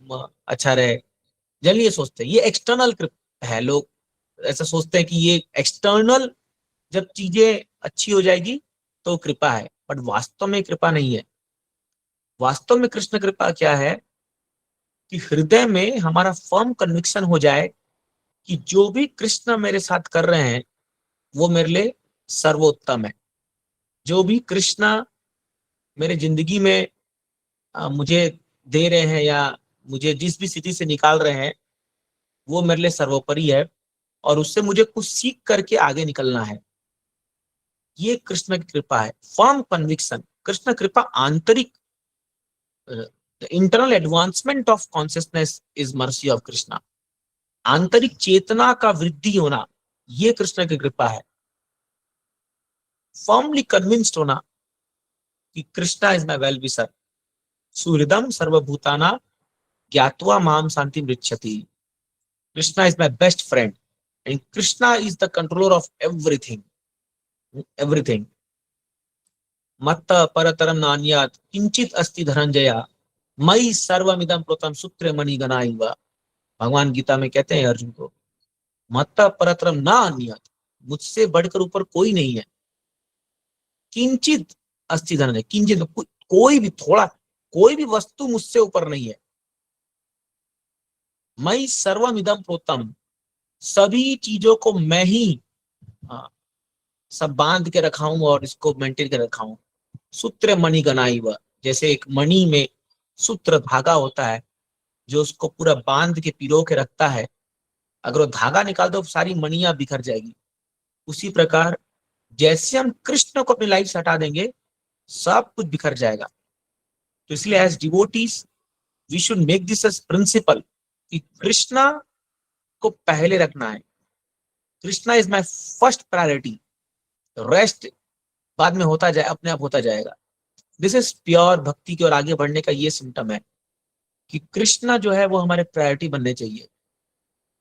अच्छा रहे, जनरली ये सोचते हैं। ये एक्सटर्नल है, लोग ऐसा सोचते हैं कि ये एक्सटर्नल जब चीजें अच्छी हो जाएगी तो कृपा है, बट वास्तव में कृपा नहीं है। वास्तव में कृष्ण कृपा क्या है कि हृदय में हमारा फर्म कन्विक्शन हो जाए कि जो भी कृष्ण मेरे साथ कर रहे हैं वो मेरे लिए सर्वोत्तम है। जो भी कृष्ण मेरे जिंदगी में मुझे दे रहे हैं या मुझे जिस भी स्थिति से निकाल रहे हैं वो मेरे लिए सर्वोपरि है और उससे मुझे कुछ सीख करके आगे निकलना है। ये कृष्ण की कृपा है, फर्म कन्विक्शन। कृष्ण कृपा आंतरिक, internal advancement of consciousness is mercy of Krishna. आंतरिक चेतना का वृद्धि होना, ये कृष्ण की कृपा है। फर्मली कन्विंस्ड होना कि Krishna is my well wisher, सुहृदम सर्वभूताना ज्ञात्वा माम शांति मृच्छति। Krishna is my best friend and Krishna is the controller of everything, everything. मत्त परतरम नान्यात् किंचित अस्ति धनंजया मयि सर्वमिदं प्रोतम सूत्र मणिगणा इव। भगवान गीता में कहते हैं अर्जुन को, मत्त परतरम ना अन्यत्, मुझसे बढ़कर ऊपर कोई नहीं है। किंचित अस्ति धनंजय, किंचित कोई भी थोड़ा, कोई भी वस्तु मुझसे ऊपर नहीं है। मयि सर्वमिदं प्रोतम, सभी चीजों को मैं ही सब बांध के रखा हूं और इसको मेंटेन कर रखा हूं। सूत्र मणिगणा इव, जैसे एक मणि में सूत्र धागा होता है जो उसको पूरा बांध के पिरो के रखता है, अगर वो धागा निकाल दो सारी मणियां बिखर जाएगी। उसी प्रकार जैसे हम कृष्ण को अपनी लाइफ से हटा देंगे सब कुछ बिखर जाएगा। तो इसलिए as devotees we should make this as principle कि कृष्णा को पहले रखना है। Krishna is my first priority, rest बाद में होता जाए, अपने आप होता जाएगा। दिस इज प्योर भक्ति की ओर आगे बढ़ने का ये सिम्टम है कि कृष्णा जो है वो हमारे प्रायोरिटी बनने चाहिए।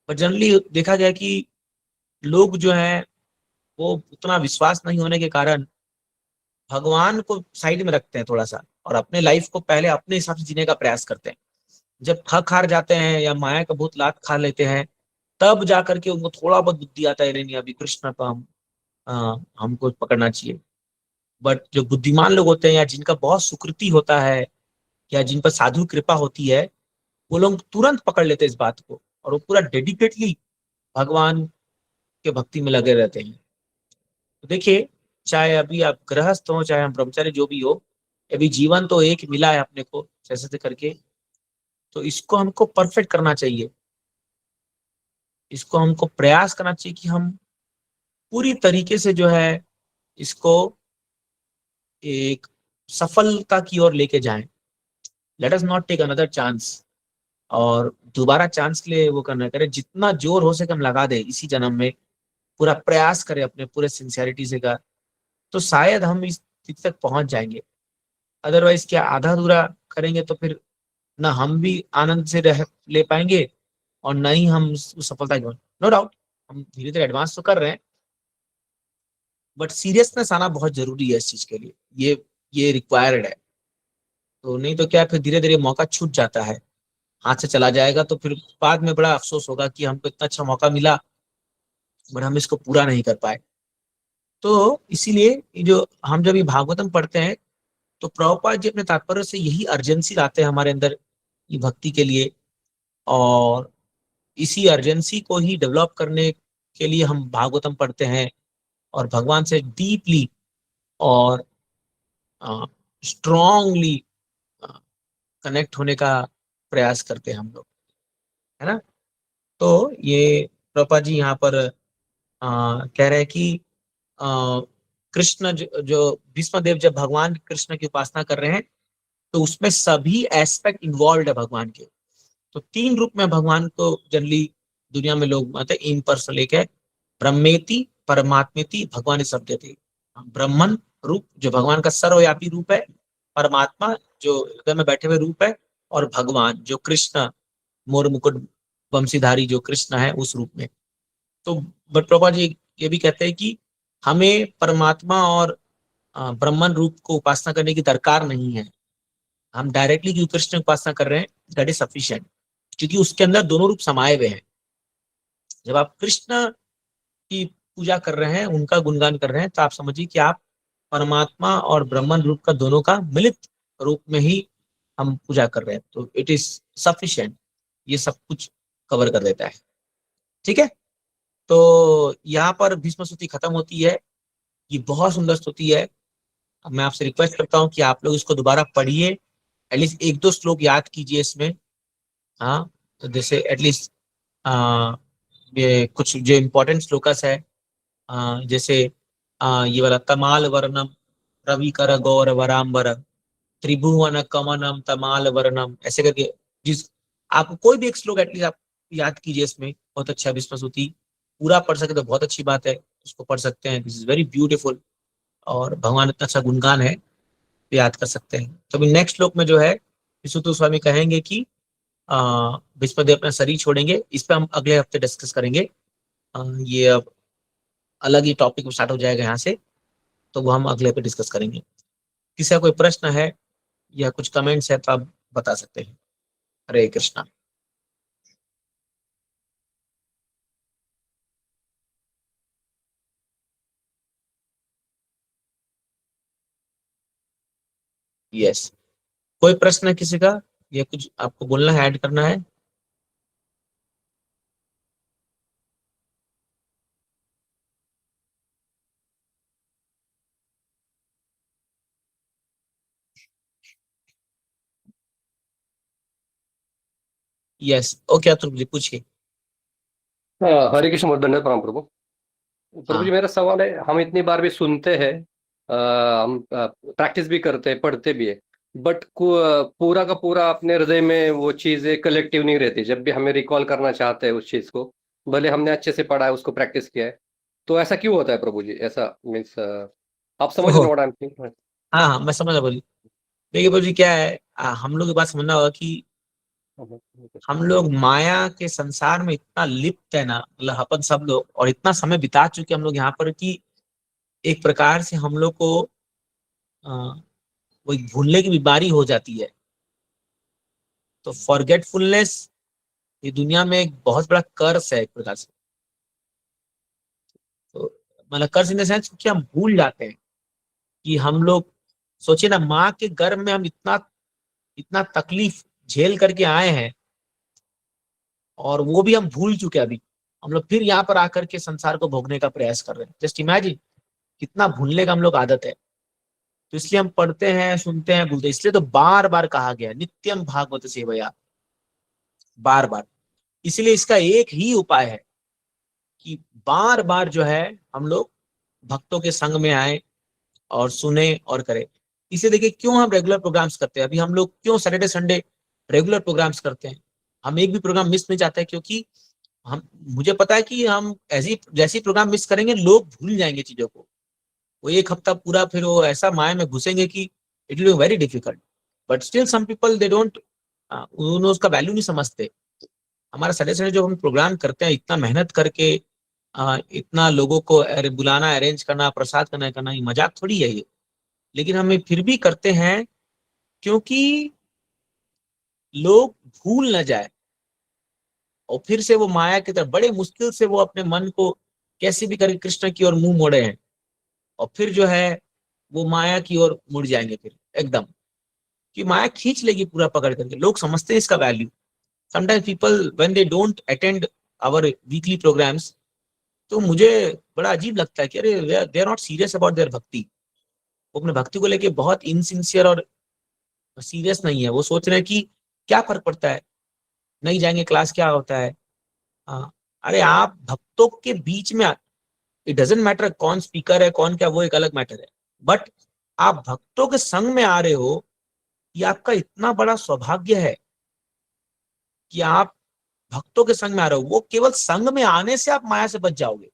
पर जनरली देखा गया कि लोग जो है वो उतना विश्वास नहीं होने के कारण भगवान को साइड में रखते हैं थोड़ा सा और अपने लाइफ को पहले अपने हिसाब से जीने का प्रयास करते हैं। जब थक हार जाते हैं या माया का बहुत लात खा लेते हैं तब जाकर के उनको थोड़ा बहुत बुद्धि आता है, नहीं अभी कृष्ण को हमको पकड़ना चाहिए। बट जो बुद्धिमान लोग होते हैं या जिनका बहुत सुकृति होता है या जिन पर साधु कृपा होती है वो लोग तुरंत पकड़ लेते हैं इस बात को और वो पूरा डेडिकेटली भगवान के भक्ति में लगे रहते हैं। तो देखिए, चाहे अभी आप गृहस्थ हो चाहे हम ब्रह्मचारी जो भी हो, अभी जीवन तो एक मिला है अपने को जैसे करके, तो इसको हमको परफेक्ट करना चाहिए। इसको हमको प्रयास करना चाहिए कि हम पूरी तरीके से जो है इसको एक सफलता की ओर लेके जाएं। Let us not take another chance, और दोबारा चांस के लिए वो करना करें, जितना जोर हो सके हम लगा दें इसी जन्म में, पूरा प्रयास करें अपने पूरे सिंसियरिटी से का, तो शायद हम इस स्थिति तक पहुंच जाएंगे। अदरवाइज क्या आधा अधूरा करेंगे तो फिर ना हम भी आनंद से रह ले पाएंगे और न ही हम उस सफलता की। नो डाउट हम धीरे धीरे एडवांस तो कर रहे हैं, बट सीरियसनेस आना बहुत जरूरी है इस चीज के लिए, ये रिक्वायर्ड है। तो नहीं तो क्या फिर धीरे धीरे मौका छूट जाता है, हाथ से चला जाएगा, तो फिर बाद में बड़ा अफसोस होगा कि हमको इतना अच्छा मौका मिला बट हम इसको पूरा नहीं कर पाए। तो इसीलिए ये जो हम जब ये भागवतम पढ़ते हैं तो प्रभुपाद जी अपने तात्पर्य से यही अर्जेंसी लाते हैं हमारे अंदर ये भक्ति के लिए, और इसी अर्जेंसी को ही डेवलप करने के लिए हम भागवतम पढ़ते हैं और भगवान से डीपली और स्ट्रॉन्गली कनेक्ट होने का प्रयास करते हैं हम लोग, है ना। तो ये प्रभुपाद जी यहाँ पर कह रहे हैं कि कृष्ण जो भीष्मदेव जब भगवान कृष्ण की उपासना कर रहे हैं तो उसमें सभी एस्पेक्ट इन्वॉल्व है भगवान के। तो 3 रूप में भगवान को जनरली दुनिया में लोग मानते हैं, इम्पर्सनल, एक है ब्रह्मेति परमात्मेति भगवान शब्द थे। ब्रह्मन रूप जो भगवान का सर्वव्यापी रूप है, परमात्मा जो हृदय में बैठे हुए रूप है, और भगवान जो कृष्ण मोर मुकुट वंशीधारी जो कृष्ण है उस रूप में। तो बट प्रभुपाद जी ये भी कहते हैं कि हमें परमात्मा और ब्रह्मन रूप को उपासना करने की दरकार नहीं है। हम डायरेक्टली क्यों कृष्ण की उपासना कर रहे हैं, दैट इज सफिशिएंट, क्योंकि उसके अंदर दोनों रूप समाये हुए हैं। जब आप कृष्ण की पूजा कर रहे हैं, उनका गुणगान कर रहे हैं, तो आप समझिए कि आप परमात्मा और ब्रह्मन रूप का दोनों का मिलित रूप में ही हम पूजा कर रहे हैं। तो इट इज सफिशिएंट, ये सब कुछ कवर कर देता है। ठीक है, तो यहाँ पर भीष्म स्तुति खत्म होती है। ये बहुत सुंदर स्तुति है। अब मैं आपसे रिक्वेस्ट करता हूँ कि आप लोग इसको दोबारा पढ़िए, एटलीस्ट एक दो श्लोक याद कीजिए इसमें। हाँ, तो जैसे एटलीस्ट ये कुछ जो इम्पोर्टेंट श्लोकस है, जैसे ये वाला तमाल वर्णम रवि कर गौर वरांबर त्रिभुवन कमनम तमाल वर्णम, ऐसे करके जिस आपको कोई भी एक श्लोक एटलीस्ट आप याद कीजिए इसमें। बहुत अच्छा भीष्म स्तुति पूरा पढ़ सके तो बहुत अच्छी बात है, उसको पढ़ सकते हैं। दिस इज वेरी ब्यूटीफुल, और भगवान इतना अच्छा गुणगान है, तो याद कर सकते हैं। तो अभी नेक्स्ट श्लोक में जो है विशुद्ध स्वामी कहेंगे कि भीष्मदेव अपना शरीर छोड़ेंगे। इस पर हम अगले हफ्ते डिस्कस करेंगे। ये अब अलग ही टॉपिक स्टार्ट हो जाएगा यहाँ से, तो वो हम अगले पे डिस्कस करेंगे। किसी का कोई प्रश्न है या कुछ कमेंट्स है तो आप बता सकते हैं। हरे कृष्णा। यस, कोई प्रश्न है किसी का, या कुछ आपको बोलना है, ऐड करना है? यस, ओके अतुल जी पूछिए। हरे कृष्ण बहुत धन्यवाद प्रणाम प्रभु। प्रभु जी हाँ मेरा सवाल है, हम इतनी बार भी सुनते हैं, हम प्रैक्टिस भी करते हैं, पढ़ते भी है, बट पूरा का पूरा अपने हृदय में वो चीजें कलेक्टिव नहीं रहती। जब भी हमें रिकॉल करना चाहते हैं उस चीज को, भले हमने अच्छे से पढ़ा है, उसको प्रैक्टिस किया है, तो ऐसा क्यों होता है प्रभु जी? ऐसा मीन्स आप समझ रहे ओह, हो व्हाट आई एम सेइंग? हाँ हाँ मैं समझ बोली। देखिए बोली क्या है, हम लोग के पास समझना होगा कि हम लोग माया के संसार में इतना लिप्त है ना, मतलब अपन सब लोग, और इतना समय बिता चुके हम लोग यहाँ पर कि एक प्रकार से हम लोग को अ, वो एक भूलने की बीमारी हो जाती है। तो फॉरगेटफुलनेस ये दुनिया में एक बहुत बड़ा कर्स है एक प्रकार से। तो मतलब कर्स इन द सेंस कि हम भूल जाते हैं कि हम लोग, सोचिए ना, माँ के गर्भ में हम इतना इतना तकलीफ झेल करके आए हैं, और वो भी हम भूल चुके हैं। अभी हम लोग फिर यहाँ पर आकर के संसार को भोगने का प्रयास कर रहे हैं। जस्ट इमेजिन कितना भूलने का हम लोग आदत है। तो इसलिए हम पढ़ते हैं, सुनते हैं, भूलते हैं। इसलिए तो बार बार कहा गया नित्यम भागवत सेवया, बार बार। इसलिए इसका एक ही उपाय है कि बार बार जो है हम लोग भक्तों के संग में आए और सुने और करें। इसे देखिए क्यों हम रेगुलर प्रोग्राम्स करते हैं। अभी हम लोग क्यों सैटरडे संडे रेगुलर प्रोग्राम्स करते हैं, हम एक भी प्रोग्राम मिस नहीं चाहते, क्योंकि हम, मुझे पता है कि हम ऐसी जैसी प्रोग्राम मिस करेंगे लोग भूल जाएंगे चीजों को। वो एक हफ्ता पूरा फिर वो ऐसा माया में घुसेंगे कि it will be very difficult. But still some people they don't, उन्होंने उसका वैल्यू नहीं समझते। हमारा सैटरडे संडे जो हम प्रोग्राम करते हैं इतना मेहनत करके, इतना लोगों को बुलाना, अरेंज करना, प्रसाद करना, ये मजाक थोड़ी है ये। लेकिन हमें फिर भी करते हैं क्योंकि लोग भूल न जाए, और फिर से वो माया की तरफ बड़े मुश्किल से वो अपने मन को कैसे भी करके कृष्ण की ओर मुंह मोड़े हैं, और फिर जो है वो माया की ओर मुड़ जाएंगे फिर एकदम, कि माया खींच लेगी पूरा पकड़ करके। लोग समझते हैं इसका value. Sometimes people when they don't attend our weekly programmes, तो मुझे बड़ा अजीब लगता है कि अरे they are not serious about their bhakti. वो अपने भक्ति को लेके बहुत इनसिंसियर और सीरियस नहीं है। वो सोच रहे हैं कि क्या फर्क पड़ता है, नहीं जाएंगे क्लास, क्या होता है। अरे आप भक्तों के बीच में, इट डजेंट मैटर कौन स्पीकर है कौन क्या, वो एक अलग मैटर है। बट आप भक्तों के संग में आ रहे हो, ये आपका इतना बड़ा सौभाग्य है कि आप भक्तों के संग में आ रहे हो। वो केवल संग में आने से आप माया से बच जाओगे।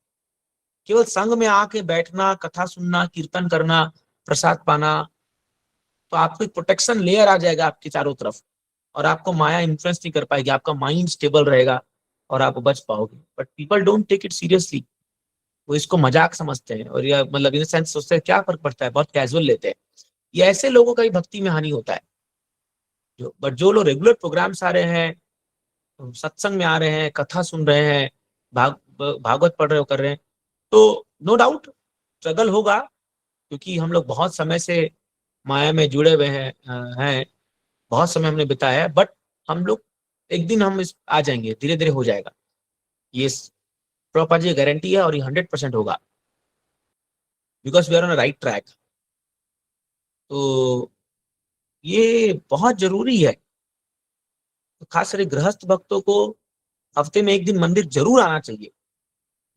केवल संग में आके बैठना, कथा सुनना, कीर्तन करना, प्रसाद पाना, तो आपको एक प्रोटेक्शन लेयर आ जाएगा आपके चारों तरफ, और आपको माया इन्फ्लुएंस नहीं कर पाएगी। आपका माइंड स्टेबल रहेगा और आप बच पाओगे। But people don't take it seriously. वो इसको मजाक समझते हैं और या मतलब इन सेंस सोचते हैं क्या फर्क पड़ता है, बहुत कैजुअल लेते हैं। ये ऐसे लोगों का ही भक्ति में हानि होता है। जो लोग रेगुलर प्रोग्राम्स आ रहे हैं, सत्संग में आ रहे हैं, कथा सुन रहे हैं, भागवत पढ़ रहे हो कर रहे हैं, तो नो डाउट स्ट्रगल होगा, क्योंकि हम लोग बहुत समय से माया में जुड़े हुए हैं, बहुत समय हमने बिताया है। बट हम लोग एक दिन हम इस आ जाएंगे, धीरे धीरे हो जाएगा। ये प्रॉपर जी गारंटी है और ये 100% होगा, because we are on right track. तो ये बहुत जरूरी है। तो खास करके गृहस्थ भक्तों को हफ्ते में एक दिन मंदिर जरूर आना चाहिए।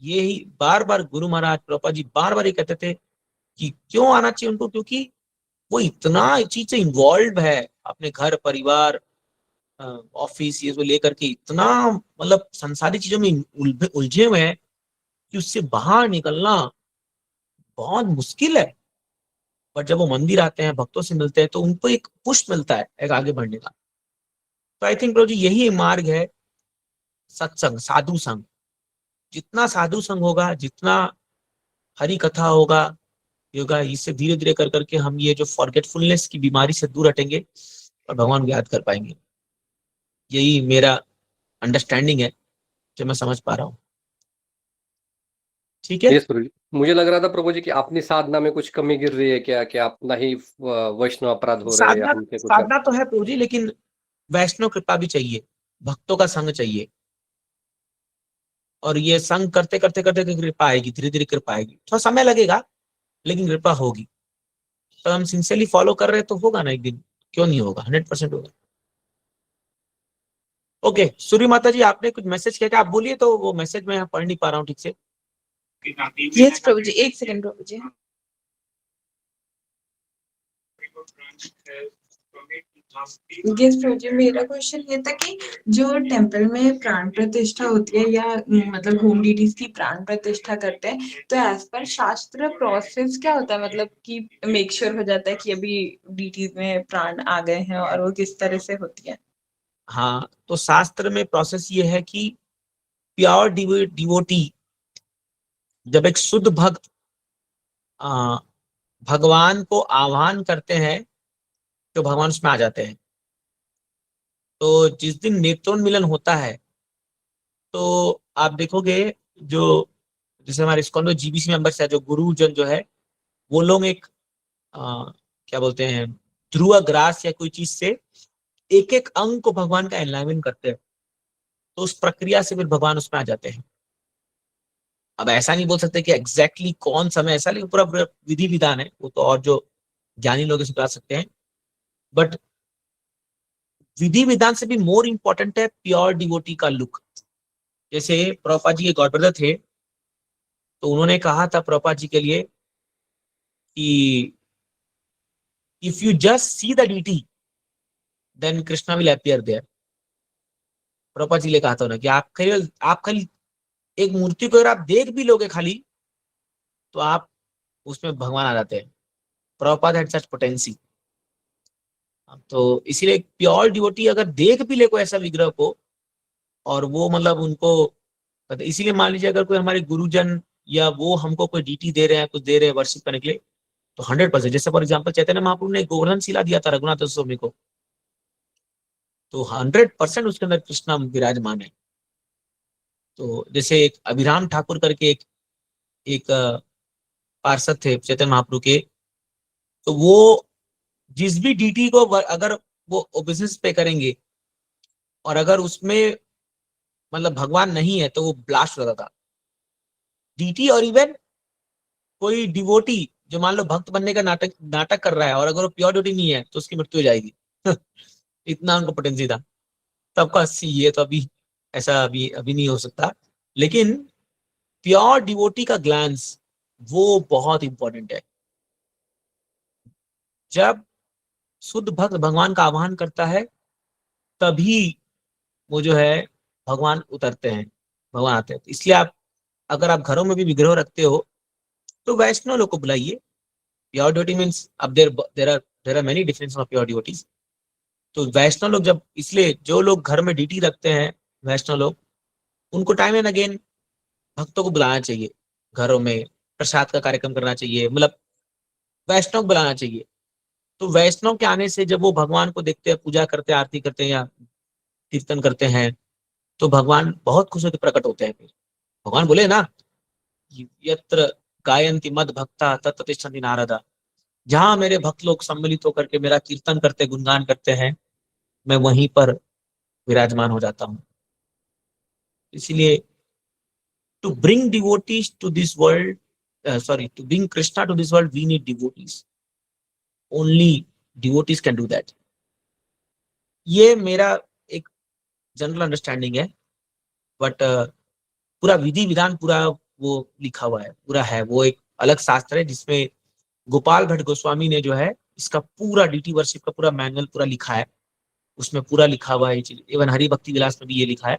ये ही बार बार गुरु महाराज प्रभुपाद जी बार बार ये कहते थे कि क्यों आना चाहिए उनको, क्योंकि वो इतना चीज से इन्वॉल्व है, अपने घर परिवार ऑफिस ये सब लेकर के इतना मतलब संसारी चीजों में उलझे हुए हैं कि उससे बाहर निकलना बहुत मुश्किल है। पर जब वो मंदिर आते हैं, भक्तों से मिलते हैं, तो उनको एक पुश मिलता है एक आगे बढ़ने का। तो आई थिंक प्रभु जी यही मार्ग है, सत्संग, साधु संग। जितना साधु संग होगा, जितना हरि कथा होगा, योगा, इससे धीरे धीरे कर करके हम ये जो फॉरगेटफुलनेस की बीमारी से दूर हटेंगे और भगवान को याद कर पाएंगे। यही मेरा अंडरस्टैंडिंग है जो मैं समझ पा रहा हूँ। ठीक है। यस प्रभु जी, मुझे लग रहा था प्रभु जी कि अपनी साधना में कुछ कमी गिर रही है क्या, कि अपना ही वैष्णव अपराध हो रहा है या साधना हमसे कुछ साधना तो है प्रभु जी, लेकिन वैष्णव कृपा भी चाहिए, भक्तों का संग चाहिए। और ये संग करते करते करते कृपा आएगी, धीरे धीरे कृपा आएगी। थोड़ा समय लगेगा लेकिन कृपा होगी। तो हम सिंसियरली फॉलो कर रहे हैं तो होगा ना एक दिन, क्यों नहीं होगा, 100% होगा। ओके, सूर्य माता जी आपने कुछ मैसेज किया क्या? आप बोलिए, तो वो मैसेज मैं पढ़ नहीं पा रहा हूँ ठीक से। यस प्रभु जी, एक सेकंड प्रभु जी। यस प्रभु जी, मेरा क्वेश्चन ये था कि जो टेम्पल में प्राण प्रतिष्ठा होती है या मतलब होम डीटीज की प्राण प्रतिष्ठा करते हैं, तो एज पर शास्त्र प्रोसेस क्या होता है, मतलब कि मेक श्योर हो जाता है कि अभी डीटीज में प्राण आ गए हैं, और वो किस तरह से होती है? हाँ, तो शास्त्र में प्रोसेस ये है कि प्योर डिवोटी, जब एक शुद्ध भक्त भगवान को आह्वान करते हैं तो भगवान उसमें आ जाते हैं। तो जिस दिन नेत्रोन्मिलन होता है, तो आप देखोगे जो जैसे हमारे इस्कॉन में जीबीसी मेंबर्स है, जो गुरुजन जो है, वो लोग एक क्या बोलते हैं, ध्रुव ग्रास या कोई चीज से एक एक अंग को भगवान का एलाइनमेंट करते हैं। तो उस प्रक्रिया से फिर भगवान उसमें आ जाते हैं। अब ऐसा नहीं बोल सकते कि एग्जैक्टली कौन समय ऐसा, लेकिन पूरा विधि विधान है, वो तो और जो ज्ञानी लोग इसे बता सकते हैं। बट विधि विधान से भी मोर इंपॉर्टेंट है प्योर डिवोटी का लुक। जैसे प्रभुपाद जी के गॉड ब्रदर थे, तो उन्होंने कहा था प्रभुपाद जी के लिए कि if you just see the deity then Krishna will appear there. Prabhupada ji ने कहा था ना कि आप खाली एक मूर्ति को अगर आप देख भी लोगे खाली, तो आप उसमें भगवान आ जाते हैं। Prabhupada had such potency. तो इसीलिए प्योर डिवोटी अगर देख भी ले कोई ऐसा विग्रह को, और वो मतलब उनको, इसीलिए मान लीजिए अगर कोई हमारे गुरुजन या वो हमको कोई डीटी दे रहे हैं, कुछ दे रहे हैं वर्शिप करने के लिए, तो 100%, जैसे फॉर एग्जाम्पल चैतन्य महाप्रभु ने गोवर्धन शिला दिया था रघुनाथ स्वामी को, तो 100% उसके अंदर कृष्णा विराजमान है। तो जैसे एक अभिराम ठाकुर करके एक पार्षद थे चैतन्य महाप्रभु के, तो वो जिस भी डीटी को अगर वो बिजनेस पे करेंगे और अगर उसमें मतलब भगवान नहीं है, तो वो ब्लास्ट हो जाता था डीटी। और इवन कोई डिवोटी जो मान लो भक्त बनने का नाटक कर रहा है, और अगर वो प्योर डिवोटी नहीं है, तो उसकी मृत्यु हो जाएगी। इतना उनको पोटेंसी था तब का। ये तो अभी ऐसा अभी नहीं हो सकता, लेकिन प्योर डिवोटी का ग्लांस वो बहुत इंपॉर्टेंट है। जब शुद्ध भक्त भगवान का आह्वान करता है, तभी वो जो है भगवान उतरते हैं, भगवान आते हैं। इसलिए आप अगर आप घरों में भी विग्रह रखते हो, तो वैष्णव लोग को बुलाइए। प्योर डिवोटी मीन्स अब there are many difference of pure devotees. तो वैष्णव लोग जब, इसलिए जो लोग घर में डीटी रखते हैं वैष्णव लोग, उनको टाइम एंड अगेन भक्तों को बुलाना चाहिए। घरों में प्रसाद का कार्यक्रम करना चाहिए, मतलब वैष्णव बुलाना चाहिए। तो वैष्णव के आने से जब वो भगवान को देखते हैं, पूजा करते हैं, आरती करते हैं या कीर्तन करते हैं, तो भगवान बहुत खुश होकर प्रकट होते हैं। फिर भगवान बोले ना, यत्र गायन्ति मद भक्ता तत्र तिष्ठन्ति नारदा, जहां मेरे भक्त लोग सम्मिलित होकर के मेरा कीर्तन करते, गुणगान करते हैं, मैं वहीं पर विराजमान हो जाता हूँ। इसलिए to bring devotees to this world, to bring Krishna to this world, we need devotees, only devotees can do that. ये मेरा एक जनरल अंडरस्टैंडिंग है, बट पूरा विधि विधान पूरा वो लिखा हुआ है, पूरा है, वो एक अलग शास्त्र है जिसमें गोपाल भट्ट गोस्वामी ने जो है इसका पूरा डीटी वर्शिप का पूरा मैनुअल पूरा लिखा है, उसमें पूरा लिखा हुआ है ये चीज। इवन हरि भक्ति विलास में भी ये लिखा है।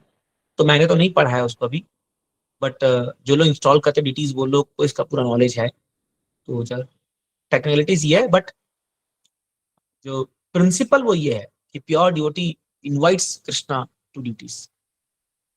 तो मैंने तो नहीं पढ़ा है उसको अभी, बट जो लोग इंस्टॉल करते डीटीज वो लोग को इसका पूरा नॉलेज है। तो टेक्निकलिटीज ये है, बट जो प्रिंसिपल वो ये है कि pure devotee invites Krishna to duties.